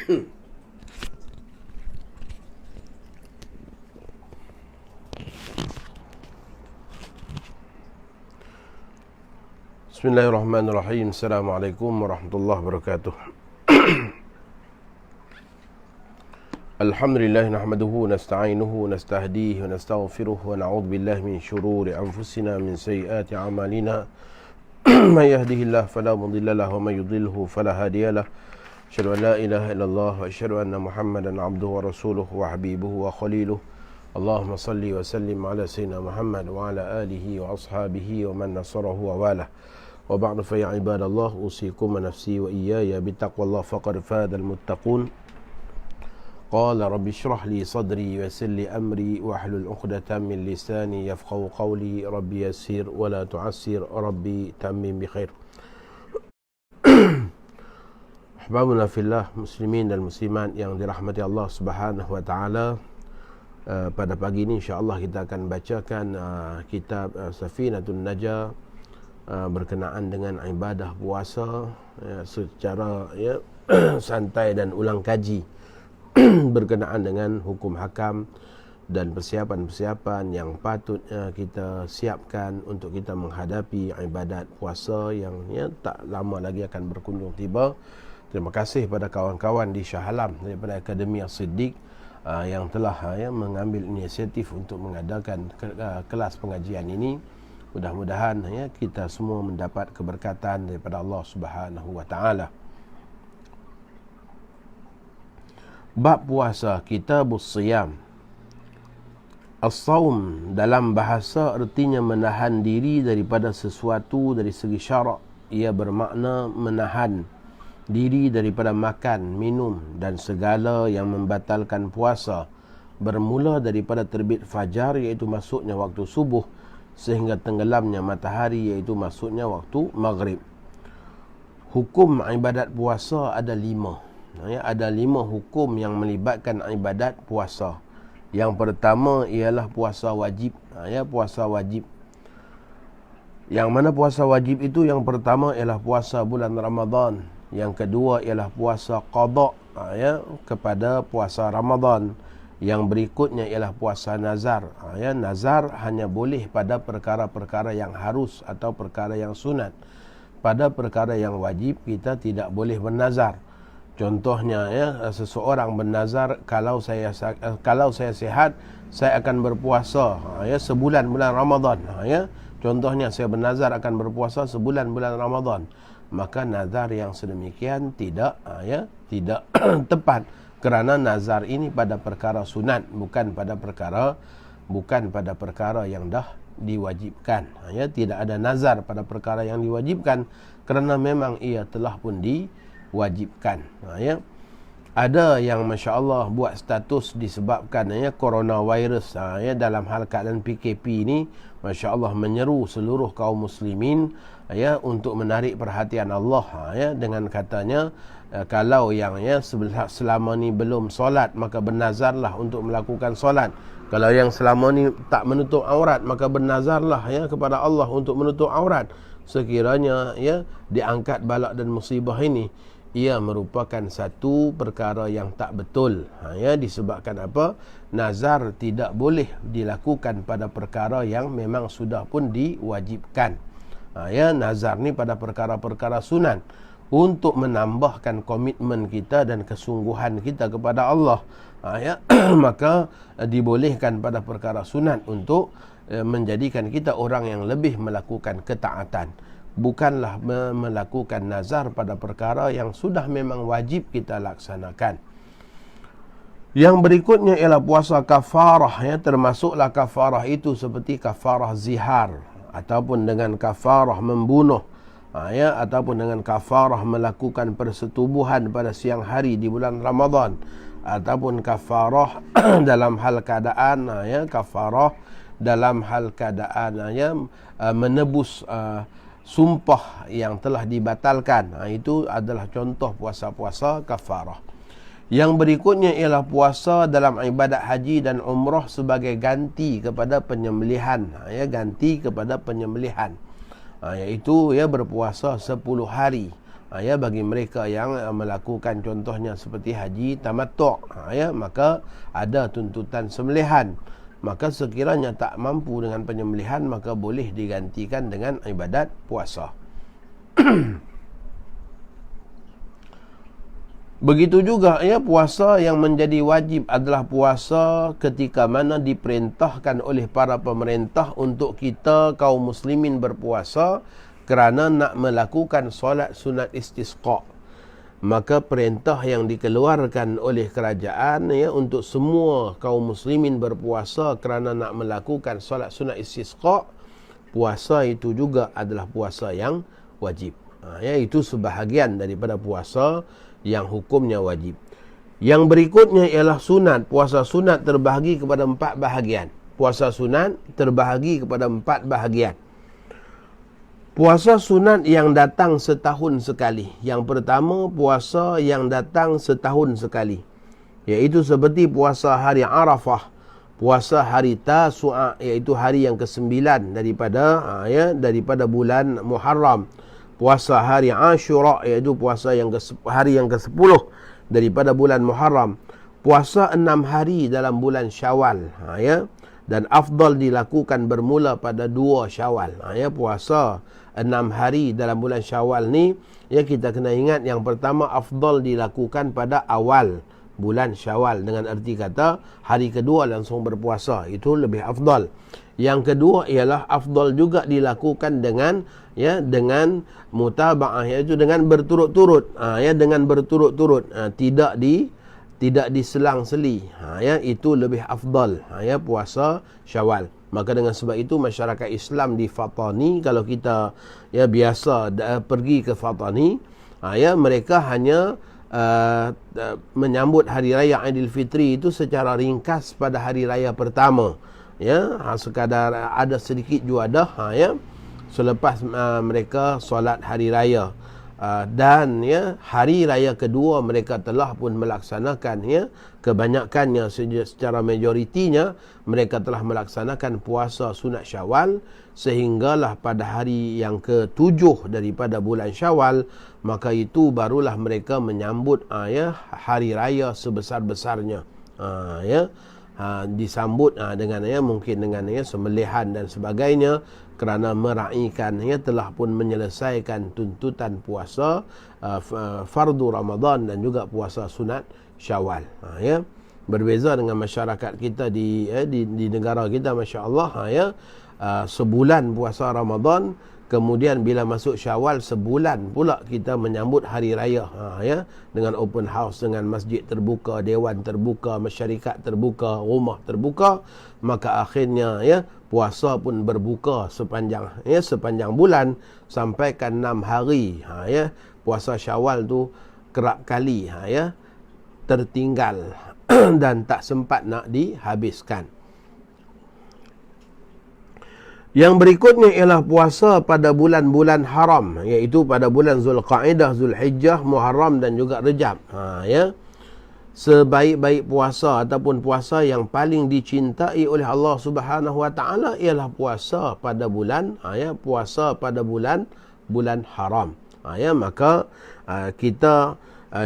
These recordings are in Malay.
Bismillahirrahmanirrahim. Assalamualaikum warahmatullahi wabarakatuh. Alhamdulillah nahmaduhu nasta'inuhu nastahdihi wa nastaghfiruh wa na'udzu billahi min shururi anfusina min sayyiati a'malina. May yahdihillahu fala mudilla lahu wa may yudlilhu fala hadiya lahu. Asyhadu an la ilaha illallah wa asyhadu anna Muhammadan 'abduhu wa rasuluhu wa habibuhu wa khaliluhu. Allahumma salli wa sallim ala sayyidina Muhammad wa ala alihi wa ashabihi wa man nasarahu wa walah. Wa ba'du fa ya ibadallah usikum wa nafsi wa iyaya bittaqwallah faqad fadal muttaqun. Qala rabbi shrah li sadri wa yassir li amri wa hlul 'uqdatam min lisani yafqahu qawli rabbi yassir wa la tu'assir rabbi tammim bi khair. Ahbabuna fillah, muslimin dan muslimat yang dirahmati Allah Subhanahu wa taala. Pada pagi ini insya-Allah kita akan bacakan kitab Safinatun Najah berkenaan dengan ibadah puasa secara santai dan ulang kaji berkenaan dengan hukum hakam dan persiapan-persiapan yang patutnya kita siapkan untuk kita menghadapi ibadat puasa yang tak lama lagi akan berkunjung tiba. Terima kasih pada kawan-kawan di Shah Alam daripada Akademi As-Siddiq yang telah mengambil inisiatif untuk mengadakan kelas pengajian ini. Mudah-mudahan kita semua mendapat keberkatan daripada Allah Subhanahu wa taala. Bab puasa, Kitabus Siyam. As-Sawm dalam bahasa artinya menahan diri daripada sesuatu dari segi syarak. Ia bermakna menahan diri daripada makan, minum dan segala yang membatalkan puasa, bermula daripada terbit fajar iaitu masuknya waktu subuh sehingga tenggelamnya matahari iaitu masuknya waktu maghrib. Hukum ibadat puasa ada 5. Ada 5 hukum yang melibatkan ibadat puasa. Yang pertama ialah puasa wajib. Puasa wajib. Yang mana puasa wajib itu, yang pertama ialah puasa bulan Ramadan. Yang kedua ialah puasa qada kepada puasa Ramadan. Yang berikutnya ialah puasa nazar. Nazar hanya boleh pada perkara-perkara yang harus atau perkara yang sunat. Pada perkara yang wajib kita tidak boleh bernazar. Contohnya seseorang bernazar, kalau saya sihat saya akan berpuasa sebulan bulan Ramadan. Contohnya saya bernazar akan berpuasa sebulan bulan Ramadan. Maka nazar yang sedemikian tidak tepat, kerana nazar ini pada perkara sunat, bukan pada perkara yang dah diwajibkan. Tidak ada nazar pada perkara yang diwajibkan kerana memang ia telah pun diwajibkan. Ada yang masya-Allah buat status disebabkan coronavirus dalam hal keadaan PKP ini, masya-Allah menyeru seluruh kaum muslimin untuk menarik perhatian Allah dengan katanya, kalau yang selama ni belum solat maka bernazarlah untuk melakukan solat. Kalau yang selama ni tak menutup aurat maka bernazarlah kepada Allah untuk menutup aurat. Sekiranya diangkat balak dan musibah ini, ia merupakan satu perkara yang tak betul. Disebabkan apa? Nazar tidak boleh dilakukan pada perkara yang memang sudah pun diwajibkan. Nazar ni pada perkara-perkara sunat, untuk menambahkan komitmen kita dan kesungguhan kita kepada Allah. Maka dibolehkan pada perkara sunat untuk menjadikan kita orang yang lebih melakukan ketaatan. Bukanlah melakukan nazar pada perkara yang sudah memang wajib kita laksanakan. Yang berikutnya ialah puasa kafarah. Termasuklah kafarah itu seperti kafarah zihar, ataupun dengan kafarah membunuh, ataupun dengan kafarah melakukan persetubuhan pada siang hari di bulan Ramadan, ataupun kafarah dalam hal keadaan kafarah dalam hal keadaan menebus sumpah yang telah dibatalkan. Itu adalah contoh puasa-puasa kafarah. Yang berikutnya ialah puasa dalam ibadat haji dan umrah sebagai ganti kepada penyembelihan. Ganti kepada penyembelihan, iaitu berpuasa 10 hari. ya, bagi mereka yang melakukan contohnya seperti haji tamattu', ya, maka ada tuntutan sembelihan. Maka sekiranya tak mampu dengan penyembelihan, maka boleh digantikan dengan ibadat puasa. Begitu juga, ya, puasa yang menjadi wajib adalah puasa ketika mana diperintahkan oleh para pemerintah untuk kita kaum muslimin berpuasa kerana nak melakukan solat sunat istisqa. Maka perintah yang dikeluarkan oleh kerajaan, ya, untuk semua kaum muslimin berpuasa kerana nak melakukan solat sunat istisqa, puasa itu juga adalah puasa yang wajib. Ya, itu sebahagian daripada puasa yang hukumnya wajib. Yang berikutnya ialah sunat. Puasa sunat terbahagi kepada 4 bahagian. Puasa sunat terbahagi kepada 4 bahagian. Puasa sunat yang datang setahun sekali. Yang pertama, puasa yang datang setahun sekali, iaitu seperti puasa hari Arafah, puasa hari Tasu'a, iaitu hari yang ke-9 daripada bulan Muharram, puasa hari Ashura, iaitu puasa hari yang ke-10 daripada bulan Muharram, puasa 6 hari dalam bulan Syawal, ya, dan afdal dilakukan bermula pada 2 Syawal. Ya, puasa 6 hari dalam bulan Syawal ni, ya, kita kena ingat yang pertama afdal dilakukan pada awal bulan Syawal, dengan erti kata hari kedua langsung berpuasa, itu lebih afdal. Yang kedua ialah afdal juga dilakukan dengan, ya, dengan mutaba'ah, iaitu dengan berturut-turut, ya, dengan berturut-turut, tidak diselang-seli, ya, itu lebih afdal, ya, puasa Syawal. Maka dengan sebab itu masyarakat Islam di Fatani, kalau kita, ya, biasa pergi ke Fatani, ya, mereka hanya menyambut hari raya Aidilfitri itu secara ringkas pada hari raya pertama, ya, sekadar ada sedikit juadah, ya, selepas mereka solat hari raya, dan, ya, hari raya kedua mereka telah pun melaksanakan, ya, kebanyakannya secara majoritinya mereka telah melaksanakan puasa sunat Syawal, sehinggalah pada hari yang ke-7 daripada bulan Syawal, maka itu barulah mereka menyambut, ya, hari raya sebesar-besarnya, ya, disambut dengan, ya, mungkin dengan, ya, sembelihan dan sebagainya, kerana meraihkan, ya, telah pun menyelesaikan tuntutan puasa fardu Ramadan dan juga puasa sunat Syawal. Ya, berbeza dengan masyarakat kita di negara kita, masya-Allah, ya, sebulan puasa Ramadan, kemudian bila masuk Syawal sebulan pula kita menyambut hari raya, ya, dengan open house, dengan masjid terbuka, dewan terbuka, masyarakat terbuka, rumah terbuka. Maka akhirnya, ya, puasa pun berbuka sepanjang bulan sampai ke 6 hari, ya. Puasa Syawal tu kerap kali, ya, tertinggal dan tak sempat nak dihabiskan. Yang berikutnya ialah puasa pada bulan-bulan haram, iaitu pada bulan Zulqa'dah, Zulhijjah, Muharram dan juga Rejab. Ya, sebaik-baik puasa ataupun puasa yang paling dicintai oleh Allah Subhanahu Wa Taala ialah puasa pada bulan, puasa pada bulan haram. Ya, maka kita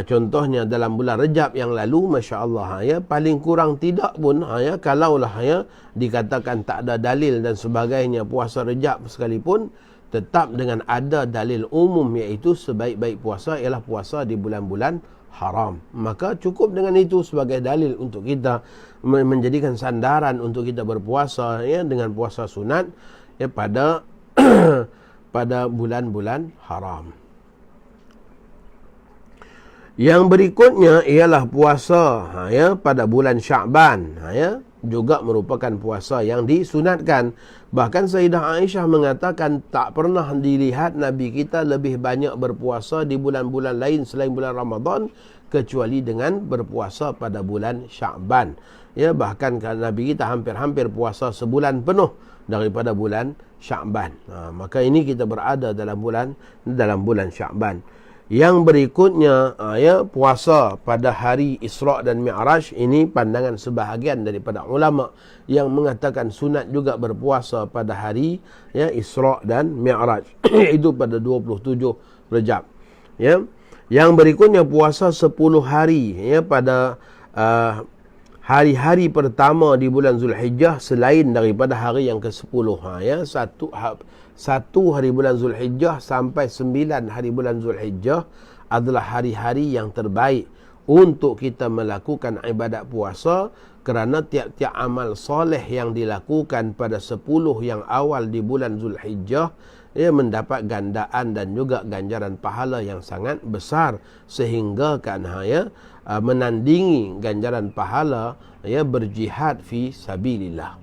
contohnya dalam bulan Rejab yang lalu, masya-Allah, ya, paling kurang tidak pun, ya, kalaulah, ya, dikatakan tak ada dalil dan sebagainya puasa Rejab sekalipun, tetap dengan ada dalil umum, iaitu sebaik-baik puasa ialah puasa di bulan-bulan haram. Maka cukup dengan itu sebagai dalil untuk kita menjadikan sandaran untuk kita berpuasa, ya, dengan puasa sunat, ya, pada pada bulan-bulan haram. Yang berikutnya ialah puasa, ya, pada bulan Sya'ban, ya, juga merupakan puasa yang disunatkan. Bahkan Sayyidah Aisyah mengatakan tak pernah dilihat Nabi kita lebih banyak berpuasa di bulan-bulan lain selain bulan Ramadan kecuali dengan berpuasa pada bulan Sya'ban. Ya, bahkan Nabi kita hampir-hampir puasa sebulan penuh daripada bulan Sya'ban. Maka ini kita berada dalam bulan Sya'ban. Yang berikutnya, ya, puasa pada hari Isra' dan Mi'raj. Ini pandangan sebahagian daripada ulama yang mengatakan sunat juga berpuasa pada hari, ya, Isra' dan Mi'raj. Itu pada 27 Rejab. Ya. Yang berikutnya puasa 10 hari ya pada hari-hari pertama di bulan Zulhijjah selain daripada hari yang ke-10. Ya, satu hari bulan Zulhijjah sampai 9 hari bulan Zulhijjah adalah hari-hari yang terbaik untuk kita melakukan ibadat puasa, kerana tiap-tiap amal soleh yang dilakukan pada 10 yang awal di bulan Zulhijjah ia mendapat gandaan dan juga ganjaran pahala yang sangat besar, sehingga kan menandingi ganjaran pahala berjihad fi sabilillah.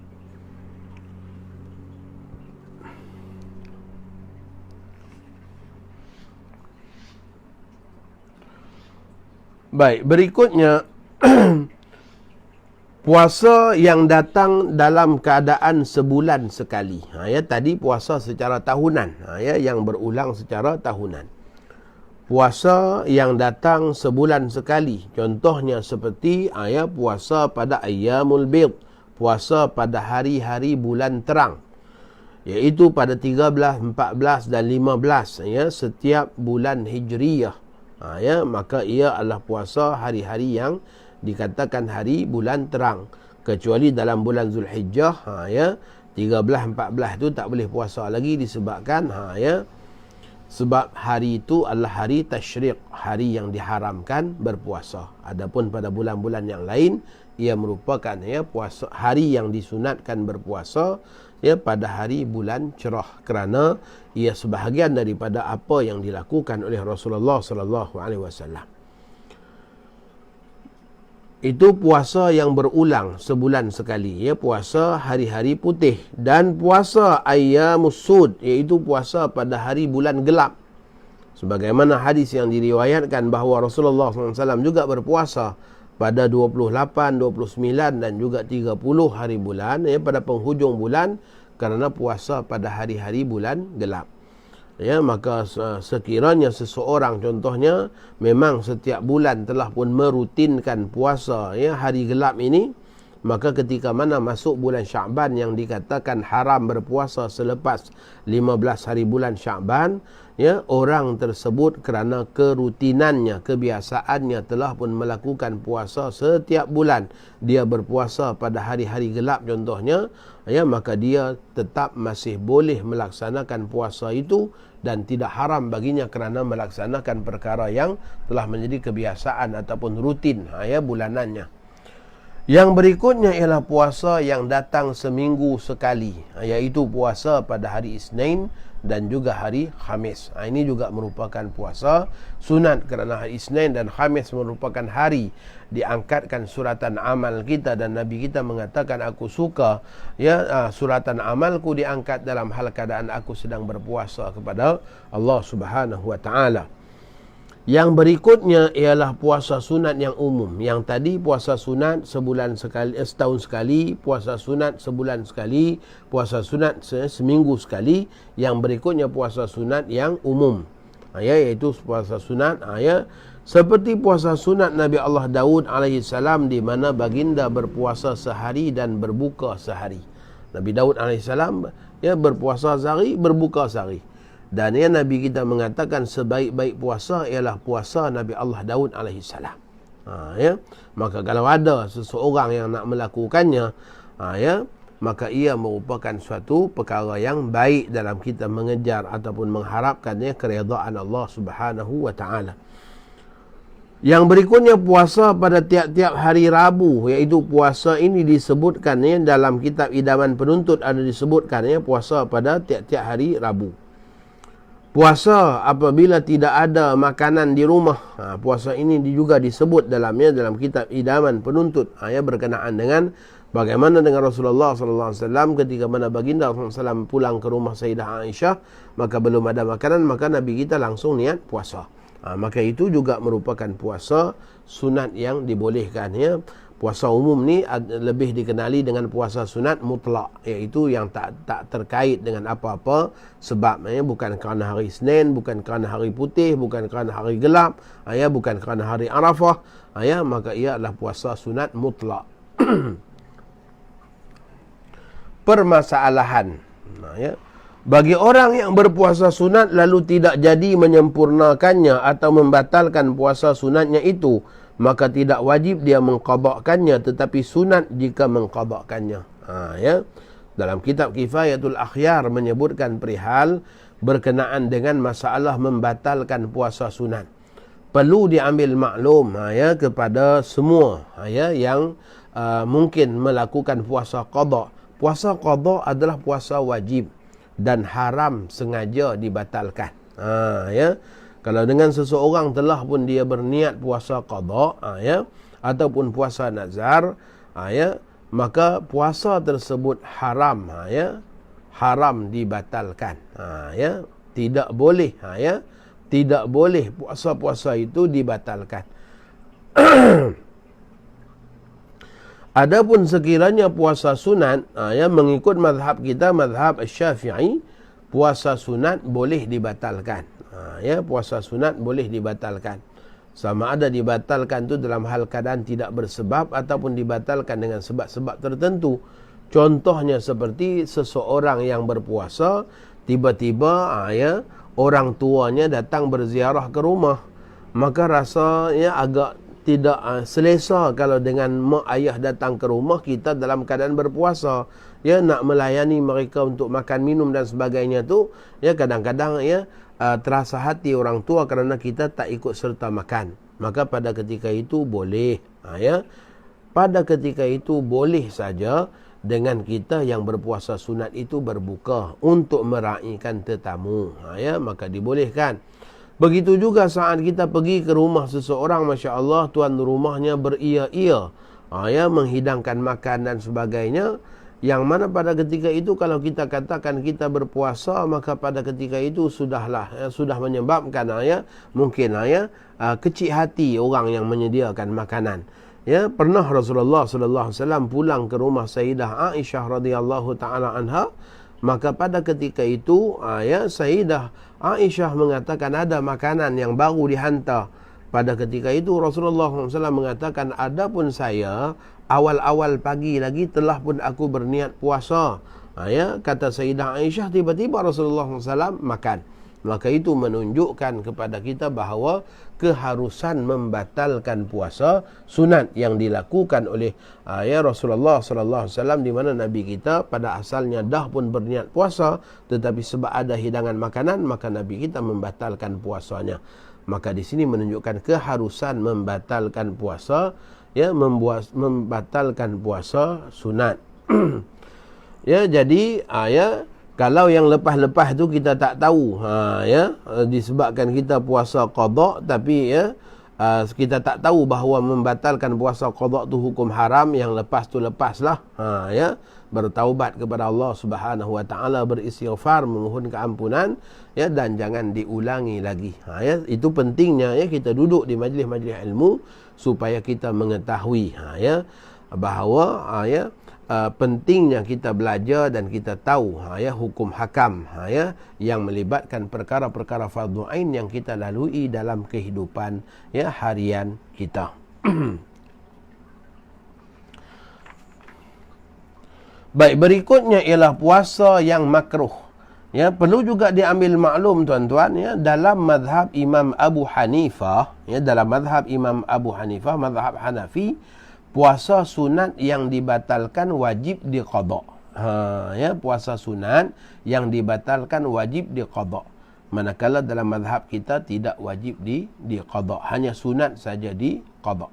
Baik, berikutnya puasa yang datang dalam keadaan sebulan sekali. Tadi puasa secara tahunan, yang berulang secara tahunan. Puasa yang datang sebulan sekali, contohnya seperti puasa pada ayyamul bid, puasa pada hari-hari bulan terang, iaitu pada 13, 14 dan 15 setiap bulan Hijriyah. Maka ia adalah puasa hari-hari yang dikatakan hari bulan terang, kecuali dalam bulan Zulhijjah 13, 14 itu tak boleh puasa lagi, disebabkan sebab hari itu adalah hari tasyrik, hari yang diharamkan berpuasa. Adapun pada bulan-bulan yang lain ia merupakan puasa, hari yang disunatkan berpuasa pada hari bulan cerah, kerana ia sebahagian daripada apa yang dilakukan oleh Rasulullah sallallahu alaihi wasallam. Itu puasa yang berulang sebulan sekali, puasa hari-hari putih, dan puasa ayyamus sud, iaitu puasa pada hari bulan gelap. Sebagaimana hadis yang diriwayatkan bahawa Rasulullah SAW juga berpuasa pada 28, 29 dan juga 30 hari bulan pada penghujung bulan, kerana puasa pada hari-hari bulan gelap. Maka sekiranya seseorang contohnya memang setiap bulan telah pun merutinkan puasa hari gelap ini, maka ketika mana masuk bulan Sya'ban yang dikatakan haram berpuasa selepas 15 hari bulan Sya'ban, orang tersebut kerana kerutinannya, kebiasaannya telah pun melakukan puasa setiap bulan, dia berpuasa pada hari-hari gelap contohnya, maka dia tetap masih boleh melaksanakan puasa itu dan tidak haram baginya kerana melaksanakan perkara yang telah menjadi kebiasaan ataupun rutin bulanannya. Yang berikutnya ialah puasa yang datang seminggu sekali, iaitu puasa pada hari Isnin dan juga hari Khamis. Ini juga merupakan puasa sunat, kerana hari Isnin dan Khamis merupakan hari diangkatkan suratan amal kita, dan Nabi kita mengatakan, aku suka suratan amalku diangkat dalam hal keadaan aku sedang berpuasa kepada Allah Subhanahu wa taala. Yang berikutnya ialah puasa sunat yang umum. Yang tadi puasa sunat sebulan sekali, setahun sekali, puasa sunat sebulan sekali, puasa sunat seminggu sekali. Yang berikutnya puasa sunat yang umum, iaitu puasa sunat seperti puasa sunat Nabi Allah Daud AS, di mana baginda berpuasa sehari dan berbuka sehari. Nabi Daud AS berpuasa sehari, berbuka sehari. Dan Nabi kita mengatakan sebaik-baik puasa ialah puasa Nabi Allah Daud AS. Maka kalau ada seseorang yang nak melakukannya, maka ia merupakan suatu perkara yang baik dalam kita mengejar ataupun mengharapkan keredaan Allah Subhanahu wa taala. Yang berikutnya puasa pada tiap-tiap hari Rabu, iaitu puasa ini disebutkan dalam kitab Idaman Penuntut, ada disebutkan puasa pada tiap-tiap hari Rabu. Puasa apabila tidak ada makanan di rumah, puasa ini juga disebut dalam kitab Idaman Penuntut, berkenaan dengan bagaimana dengan Rasulullah SAW ketika mana baginda SAW pulang ke rumah Sayyidah Aisyah, maka belum ada makanan, maka Nabi kita langsung niat puasa. Maka itu juga merupakan puasa sunat yang dibolehkan. Puasa umum ni lebih dikenali dengan puasa sunat mutlak, iaitu yang tak terkait dengan apa-apa sebab, bukan kerana hari Isnin, bukan kerana hari putih, bukan kerana hari gelap, bukan kerana hari Arafah, maka ia adalah puasa sunat mutlak. Permasalahan Bagi orang yang berpuasa sunat lalu tidak jadi menyempurnakannya atau membatalkan puasa sunatnya itu, maka tidak wajib dia mengqadakkannya, tetapi sunat jika mengqadakkannya. Ya. Dalam kitab Kifayatul Akhyar menyebutkan perihal berkenaan dengan masalah membatalkan puasa sunat. Perlu diambil maklum ya, kepada semua ya, yang mungkin melakukan puasa qada. Puasa qada adalah puasa wajib dan haram sengaja dibatalkan. Ya. Kalau dengan seseorang telah pun dia berniat puasa qada ya, ataupun puasa nazar ya, maka puasa tersebut haram ya, haram dibatalkan ya, tidak boleh ya, tidak boleh puasa-puasa itu dibatalkan. Adapun sekiranya puasa sunat ya, mengikut mazhab kita, mazhab Syafi'i, puasa sunat boleh dibatalkan. Ya, puasa sunat boleh dibatalkan. Sama ada dibatalkan tu dalam hal keadaan tidak bersebab ataupun dibatalkan dengan sebab-sebab tertentu. Contohnya seperti seseorang yang berpuasa, tiba-tiba ya, orang tuanya datang berziarah ke rumah, maka rasanya agak tidak selesa kalau dengan mak ayah datang ke rumah kita dalam keadaan berpuasa, ya, nak melayani mereka untuk makan minum dan sebagainya tu, ya, kadang-kadang ya terasa hati orang tua kerana kita tak ikut serta makan. Maka pada ketika itu boleh ya, pada ketika itu boleh saja dengan kita yang berpuasa sunat itu berbuka untuk meraihkan tetamu ya, maka dibolehkan. Begitu juga saat kita pergi ke rumah seseorang, Masya Allah, tuan rumahnya beria-ia ya, menghidangkan makan dan sebagainya, yang mana pada ketika itu kalau kita katakan kita berpuasa, maka pada ketika itu sudahlah ya, sudah menyebabkan ya, mungkin ya, kecil hati orang yang menyediakan makanan. Ya, pernah Rasulullah sallallahu alaihi wasallam pulang ke rumah Sayyidah Aisyah radhiyallahu taala anha, maka pada ketika itu ya, Sayyidah Aisyah mengatakan ada makanan yang baru dihantar. Pada ketika itu Rasulullah SAW mengatakan, adapun saya awal-awal pagi lagi telah pun aku berniat puasa. Ya, kata Sayyidah Aisyah, tiba-tiba Rasulullah SAW makan. Maka itu menunjukkan kepada kita bahawa keharusan membatalkan puasa sunat yang dilakukan oleh ya, Rasulullah sallallahu alaihi wasallam, di mana Nabi kita pada asalnya dah pun berniat puasa, tetapi sebab ada hidangan makanan maka Nabi kita membatalkan puasanya. Maka di sini menunjukkan keharusan membatalkan puasa ya, membatalkan puasa sunat. Ya, jadi ya, kalau yang lepas-lepas tu kita tak tahu ya, disebabkan kita puasa qada, tapi ya, kita tak tahu bahawa membatalkan puasa qada tu hukum haram, yang lepas tu lepaslah ya, bertaubat kepada Allah Subhanahu wa taala, beristighfar, memohon keampunan ya, dan jangan diulangi lagi. Ya, itu pentingnya ya, kita duduk di majlis-majlis ilmu supaya kita mengetahui ya, bahawa ya, pentingnya kita belajar dan kita tahu ya, hukum hakam ya, yang melibatkan perkara-perkara fardu ain yang kita lalui dalam kehidupan ya, harian kita. Baik, berikutnya ialah puasa yang makruh. Ya, perlu juga diambil maklum tuan-tuan ya, dalam mazhab Imam Abu Hanifah ya, dalam mazhab Imam Abu Hanifah, mazhab Hanafi, puasa sunat yang dibatalkan wajib diqada. Ya, puasa sunat yang dibatalkan wajib diqada. Manakala dalam mazhab kita tidak wajib diqada, hanya sunat saja diqada.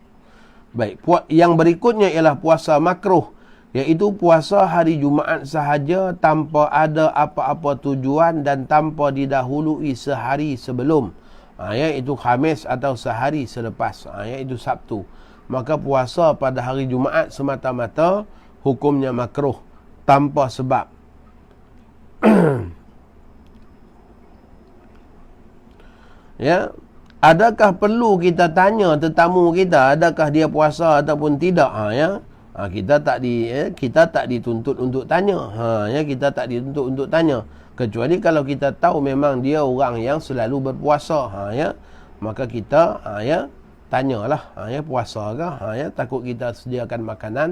Baik, yang berikutnya ialah puasa makruh, iaitu puasa hari Jumaat sahaja tanpa ada apa-apa tujuan dan tanpa didahului sehari sebelum, iaitu Khamis atau sehari selepas, iaitu Sabtu. Maka puasa pada hari Jumaat semata-mata hukumnya makruh tanpa sebab. Ya, adakah perlu kita tanya tetamu kita adakah dia puasa ataupun tidak? Ya, kita tak dituntut untuk tanya. Ya, kita tak dituntut untuk tanya, kecuali kalau kita tahu memang dia orang yang selalu berpuasa. Ya, maka kita ya, tanyalah ya, puasa ke? Ya, takut kita sediakan makanan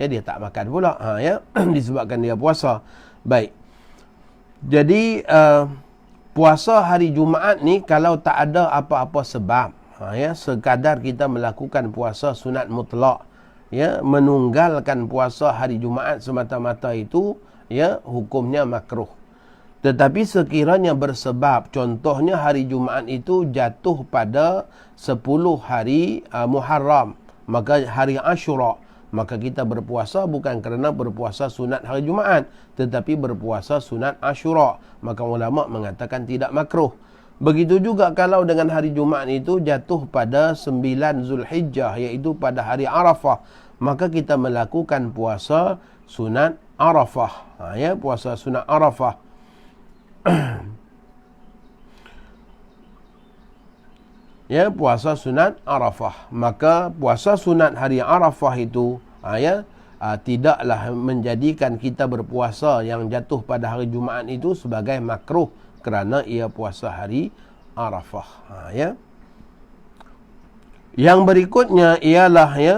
ya, dia tak makan pula ya, disebabkan dia puasa. Baik, Jadi puasa hari Jumaat ni kalau tak ada apa-apa sebab, ya, sekadar kita melakukan puasa sunat mutlak, ya, menunggalkan puasa hari Jumaat semata-mata itu, ya, hukumnya makruh. Tetapi sekiranya bersebab, contohnya hari Jumaat itu jatuh pada 10 hari Muharram, maka hari Ashura, maka kita berpuasa bukan kerana berpuasa sunat hari Jumaat, tetapi berpuasa sunat Ashura, maka ulama mengatakan tidak makruh. Begitu juga kalau dengan hari Jumaat itu jatuh pada 9 Zulhijjah, iaitu pada hari Arafah, maka kita melakukan puasa sunat Arafah, ya, puasa sunat Arafah. Ya, puasa sunat Arafah. Maka puasa sunat hari Arafah itu, tidaklah menjadikan kita berpuasa yang jatuh pada hari Jumaat itu sebagai makruh kerana ia puasa hari Arafah. Ya. Yang berikutnya ialah, ya,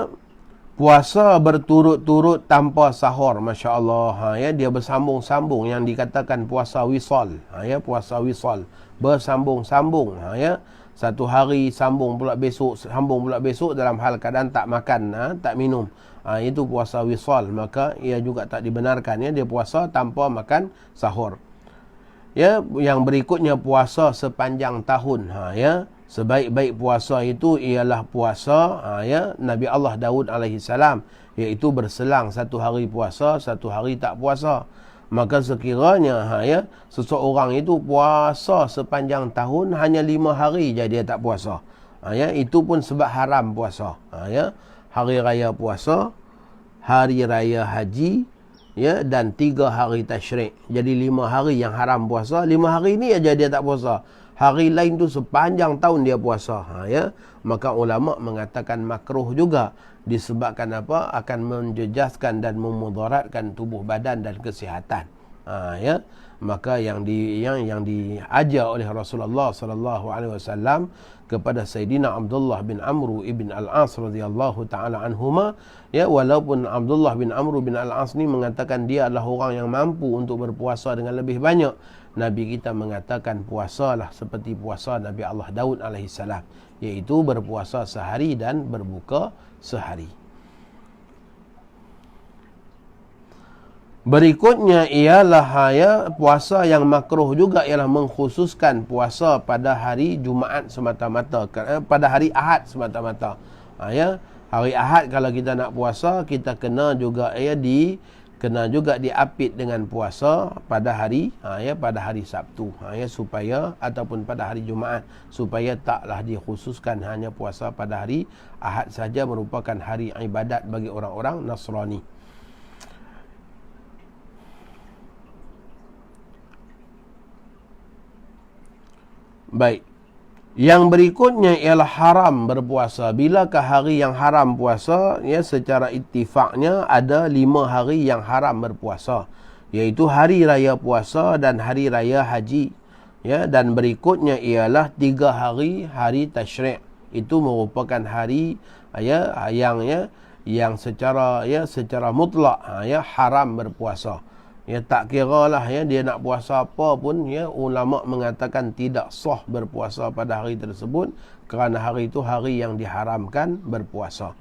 puasa berturut-turut tanpa sahur. Masya Allah, ya, dia bersambung-sambung, yang dikatakan puasa wisal, ya, puasa wisal, bersambung-sambung, ya, satu hari sambung pula besok dalam hal keadaan tak makan, tak minum, itu puasa wisal. Maka ia juga tak dibenarkan, ya, dia puasa tanpa makan sahur. Ya, yang berikutnya puasa sepanjang tahun, ya. Sebaik-baik puasa itu ialah puasa, ya, Nabi Allah Daud alaihissalam, iaitu berselang satu hari puasa, satu hari tak puasa. Maka sekiranya, ya, seseorang itu puasa sepanjang tahun hanya 5 hari je dia tak puasa, ya, itu pun sebab haram puasa, ya. Hari raya puasa, hari raya haji, ya, dan 3 hari tasyrik. Jadi 5 hari yang haram puasa, 5 hari ni aja dia tak puasa. Hari lain tu sepanjang tahun dia puasa, ya. Maka ulama mengatakan makruh juga, disebabkan apa? Akan menjejaskan dan memudaratkan tubuh badan dan kesihatan, ya. Maka yang diajar oleh Rasulullah sallallahu alaihi wasallam kepada Sayyidina Abdullah bin Amr ibn Al-As radhiyallahu taala anhuma, ya, walaupun Abdullah bin Amr bin Al-As ni mengatakan dia adalah orang yang mampu untuk berpuasa dengan lebih banyak, Nabi kita mengatakan puasalah seperti puasa Nabi Allah Daud alaihissalam, iaitu berpuasa sehari dan berbuka sehari. Berikutnya ialah, ya, puasa yang makruh juga ialah mengkhususkan puasa pada hari Jumaat semata-mata, pada hari Ahad semata-mata. Ya, hari Ahad kalau kita nak puasa, kita kena juga, ya, diapit dengan puasa pada hari, ya, pada hari Sabtu, ya, supaya, ataupun pada hari Jumaat, supaya taklah dikhususkan hanya puasa pada hari Ahad saja, merupakan hari ibadat bagi orang-orang Nasrani. Baik. Yang berikutnya ialah haram berpuasa. Bilakah hari yang haram puasa? Ya, secara ittifaknya ada 5 hari yang haram berpuasa, iaitu hari raya puasa dan hari raya haji. Ya, dan berikutnya ialah 3 hari tasyrik. Itu merupakan hari, ya, yang secara mutlak, ya, haram berpuasa. Ya, tak kira lah, ya, dia nak puasa apa pun, ya, ulama mengatakan tidak sah berpuasa pada hari tersebut, kerana hari itu hari yang diharamkan berpuasa.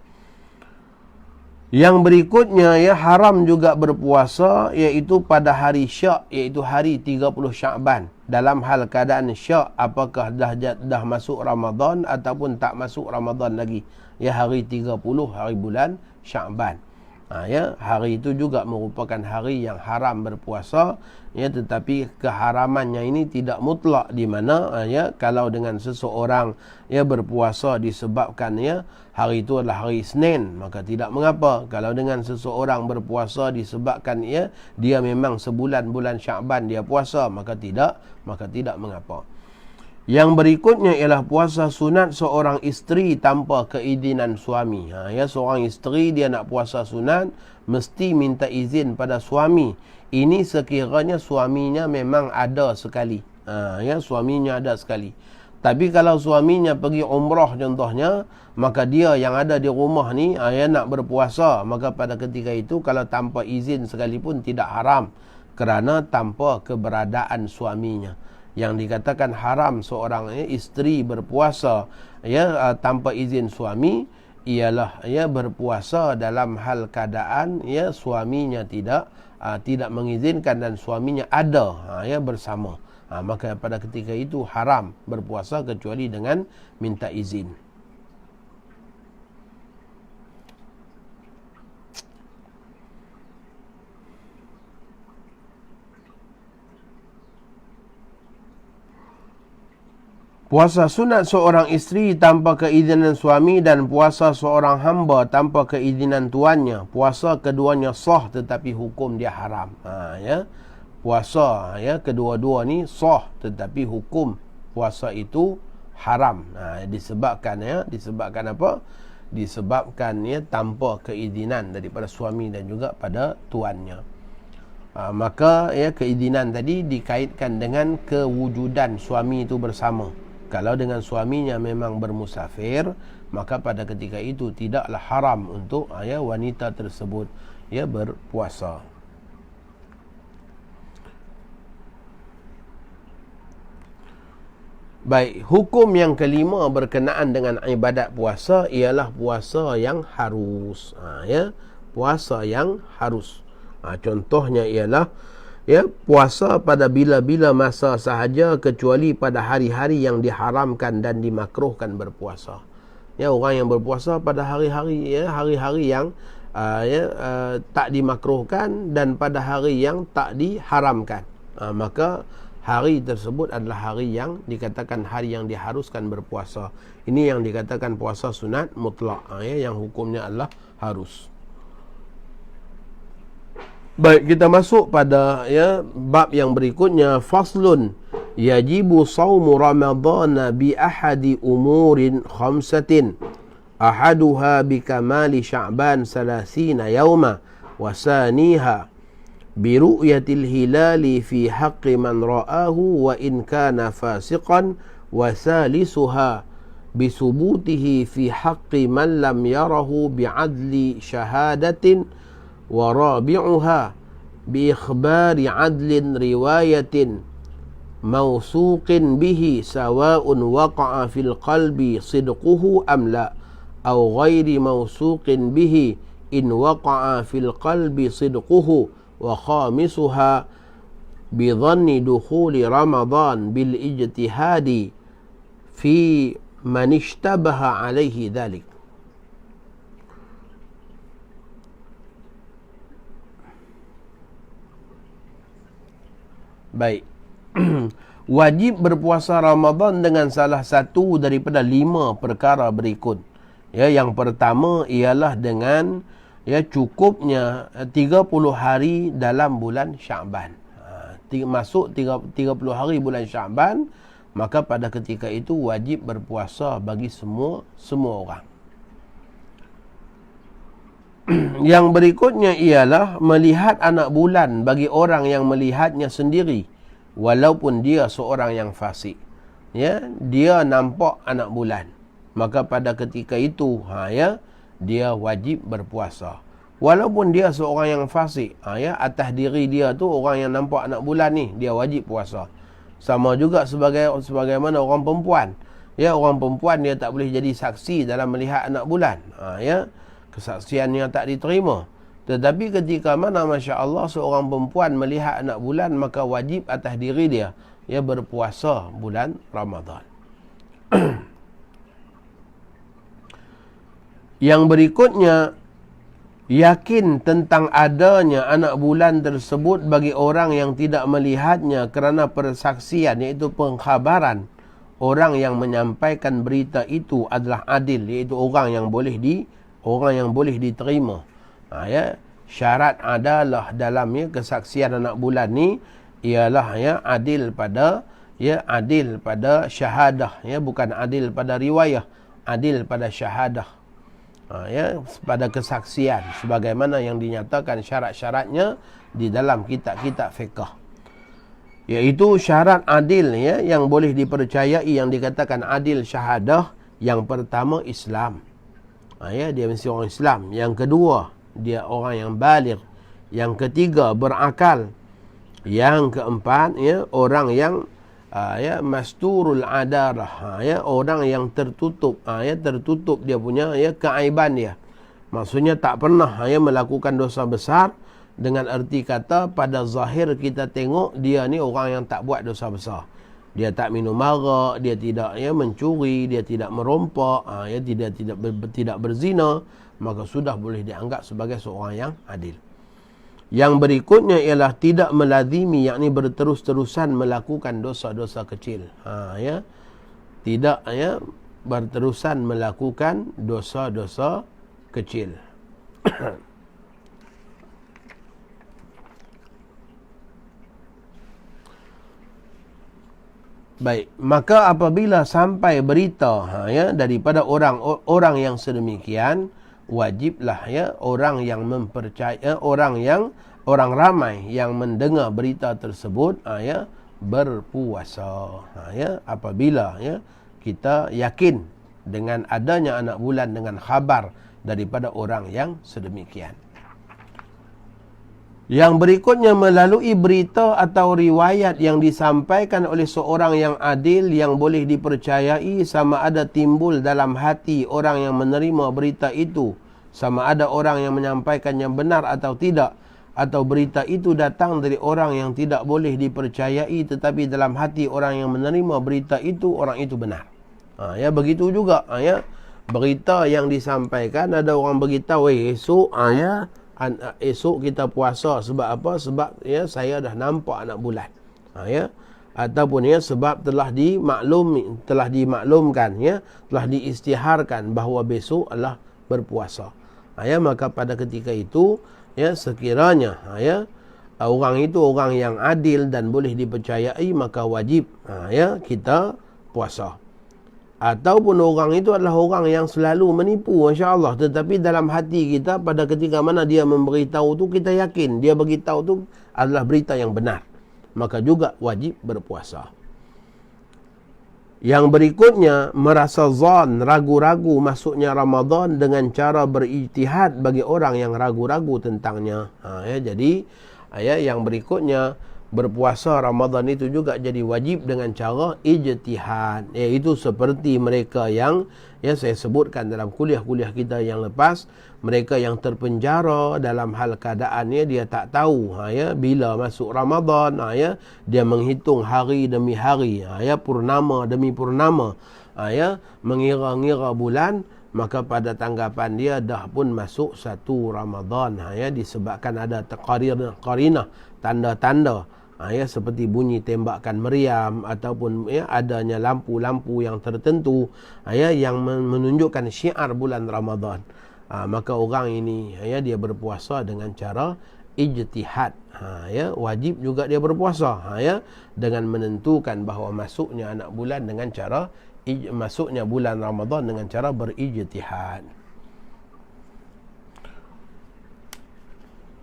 Yang berikutnya, ya, haram juga berpuasa iaitu pada hari Syak, iaitu hari 30 Syakban, dalam hal keadaan Syak apakah dah masuk Ramadan ataupun tak masuk Ramadan lagi, ya, hari 30 hari bulan Syakban. Ya, hari itu juga merupakan hari yang haram berpuasa, ya, tetapi keharamannya ini tidak mutlak, di mana, ya, kalau dengan seseorang, ya, berpuasa disebabkan, ya, hari itu adalah hari Isnin, maka tidak mengapa. Kalau dengan seseorang berpuasa disebabkan, ya, dia memang sebulan bulan Syakban dia puasa, maka tidak mengapa. Yang berikutnya ialah puasa sunat seorang isteri tanpa keizinan suami. Ya, seorang isteri dia nak puasa sunat, mesti minta izin pada suami. Ini sekiranya suaminya memang ada sekali. Ya, suaminya ada sekali. Tapi kalau suaminya pergi umrah contohnya, maka dia yang ada di rumah ni, ya, nak berpuasa, maka pada ketika itu kalau tanpa izin sekalipun tidak haram. kerana tanpa keberadaan suaminya. Yang dikatakan haram seorang isteri berpuasa tanpa izin suami ialah berpuasa dalam hal keadaan suaminya tidak mengizinkan dan suaminya ada bersama. Maka pada ketika itu haram berpuasa kecuali dengan minta izin. Puasa sunat seorang isteri tanpa keizinan suami dan puasa seorang hamba tanpa keizinan tuannya. Puasa keduanya sah tetapi hukum dia haram. Puasa kedua-dua ni sah tetapi hukum puasa itu haram. Disebabkan apa? Disebabkan tanpa keizinan daripada suami dan juga pada tuannya. Maka keizinan tadi dikaitkan dengan kewujudan suami itu bersama. Kalau dengan suaminya memang bermusafir, maka pada ketika itu tidaklah haram untuk wanita tersebut berpuasa. Baik, hukum yang kelima berkenaan dengan ibadat puasa ialah puasa yang harus. Puasa yang harus. Contohnya ialah puasa pada bila-bila masa sahaja kecuali pada hari-hari yang diharamkan dan dimakruhkan berpuasa. Orang yang berpuasa pada hari-hari yang tak dimakruhkan dan pada hari yang tak diharamkan, maka hari tersebut adalah hari yang dikatakan hari yang diharuskan berpuasa. Ini yang dikatakan puasa sunat mutlak, yang hukumnya adalah harus. Baik, kita masuk pada bab yang berikutnya. Faslun yajibu sawmu ramadhana bi ahadi umurin khamsatin ahaduha bi kamali sya'ban 30 yawma wa saniha bi ru'yatil hilali fi haqqi man ra'ahu wa in kana fasiqan wa salisuha bi subutihi fi haqqi man lam yarahu bi adli syahadatin wa rabi'uha bi ikhbari adlin riwayatin mawsuqin bihi sawa'un waqa'a fil qalbi sidquhu am la aw ghairi mawsuqin bihi in waqa'a fil qalbi sidquhu wa khamisuha bi dhanni dukhuli ramadan bil ijtihadi fi man ishtabaha alaihi dhalik. Baik. Wajib berpuasa Ramadan dengan salah satu daripada 5 perkara berikut. Yang pertama ialah dengan cukupnya 30 hari dalam bulan Sya'ban. Masuk 30 hari bulan Sya'ban, maka pada ketika itu wajib berpuasa bagi semua orang. Yang berikutnya ialah melihat anak bulan bagi orang yang melihatnya sendiri, walaupun dia seorang yang fasik. Dia nampak anak bulan, maka pada ketika itu dia wajib berpuasa. Walaupun dia seorang yang fasik, atas diri dia tu orang yang nampak anak bulan ni, dia wajib puasa. Sama juga sebagaimana orang perempuan. Orang perempuan dia tak boleh jadi saksi dalam melihat anak bulan. Kesaksiannya tak diterima. Tetapi ketika mana Masya Allah seorang perempuan melihat anak bulan, maka wajib atas diri dia berpuasa bulan Ramadan. Yang berikutnya, yakin tentang adanya anak bulan tersebut bagi orang yang tidak melihatnya kerana persaksian, iaitu pengkhabaran orang yang menyampaikan berita itu adalah adil, iaitu orang yang boleh diterima. Syarat adalah dalam kesaksian anak bulan ni ialah adil pada syahadah, bukan adil pada riwayah, adil pada syahadah, pada kesaksian sebagaimana yang dinyatakan syarat-syaratnya di dalam kitab-kitab fiqh. Iaitu syarat adil yang boleh dipercayai, yang dikatakan adil syahadah. Yang pertama Islam, dia mesti orang Islam. Yang kedua, dia orang yang baligh. Yang ketiga, berakal. Yang keempat, ya, orang yang ya masturul adarah, ya, orang yang tertutup, ya, tertutup dia punya, ya, keaiban dia. Maksudnya tak pernah, ya, melakukan dosa besar, dengan arti kata pada zahir kita tengok dia ni orang yang tak buat dosa besar. Dia tak minum arak, dia tidak, ya, mencuri, dia tidak merompak, ya, tidak berzina, maka sudah boleh dianggap sebagai seorang yang adil. Yang berikutnya ialah tidak melazimi, yakni berterus-terusan melakukan dosa-dosa kecil. Ya, tidak, ya, berterusan melakukan dosa-dosa kecil. Baik, maka apabila sampai berita, ya, daripada orang yang sedemikian, wajiblah, ya, orang yang mempercaya, orang ramai yang mendengar berita tersebut, ya, berpuasa. Ya, apabila, ya, kita yakin dengan adanya anak bulan dengan khabar daripada orang yang sedemikian. Yang berikutnya, melalui berita atau riwayat yang disampaikan oleh seorang yang adil yang boleh dipercayai, sama ada timbul dalam hati orang yang menerima berita itu, sama ada orang yang menyampaikannya benar atau tidak, atau berita itu datang dari orang yang tidak boleh dipercayai tetapi dalam hati orang yang menerima berita itu, orang itu benar. Ya, begitu juga, ya, berita yang disampaikan, ada orang beritahu, esok, ya, esok kita puasa. Sebab apa? Sebab, ya, saya dah nampak anak bulan. Ya, ataupun, ya, sebab telah dimaklumkan, ya, telah diisytiharkan bahawa besok adalah berpuasa. Ya, maka pada ketika itu, ya, sekiranya, ya, orang itu orang yang adil dan boleh dipercayai, maka wajib, ya, kita puasa. Ataupun orang itu adalah orang yang selalu menipu, Masya Allah, tetapi dalam hati kita pada ketika mana dia memberitahu tu, kita yakin dia beritahu tu adalah berita yang benar, maka juga wajib berpuasa. Yang berikutnya, merasa zan, ragu-ragu masuknya Ramadan dengan cara berijtihad bagi orang yang ragu-ragu tentangnya. Ya, jadi, ya, yang berikutnya, berpuasa Ramadan itu juga jadi wajib dengan cara ijtihad, iaitu seperti mereka yang, ya, saya sebutkan dalam kuliah-kuliah kita yang lepas, mereka yang terpenjara dalam hal keadaannya dia tak tahu, ya, bila masuk Ramadan, ya, dia menghitung hari demi hari, ya, purnama demi purnama, ya, mengira-ngira bulan, maka pada tanggapan dia dah pun masuk satu Ramadan, ya, disebabkan ada qarinah, tanda-tanda, ya, seperti bunyi tembakan meriam ataupun, ya, adanya lampu-lampu yang tertentu, ya, yang menunjukkan syiar bulan Ramadan. Maka orang ini, ya, dia berpuasa dengan cara ijtihad. Ya, wajib juga dia berpuasa, ya, dengan menentukan bahawa masuknya anak bulan dengan cara masuknya bulan Ramadan dengan cara berijtihad.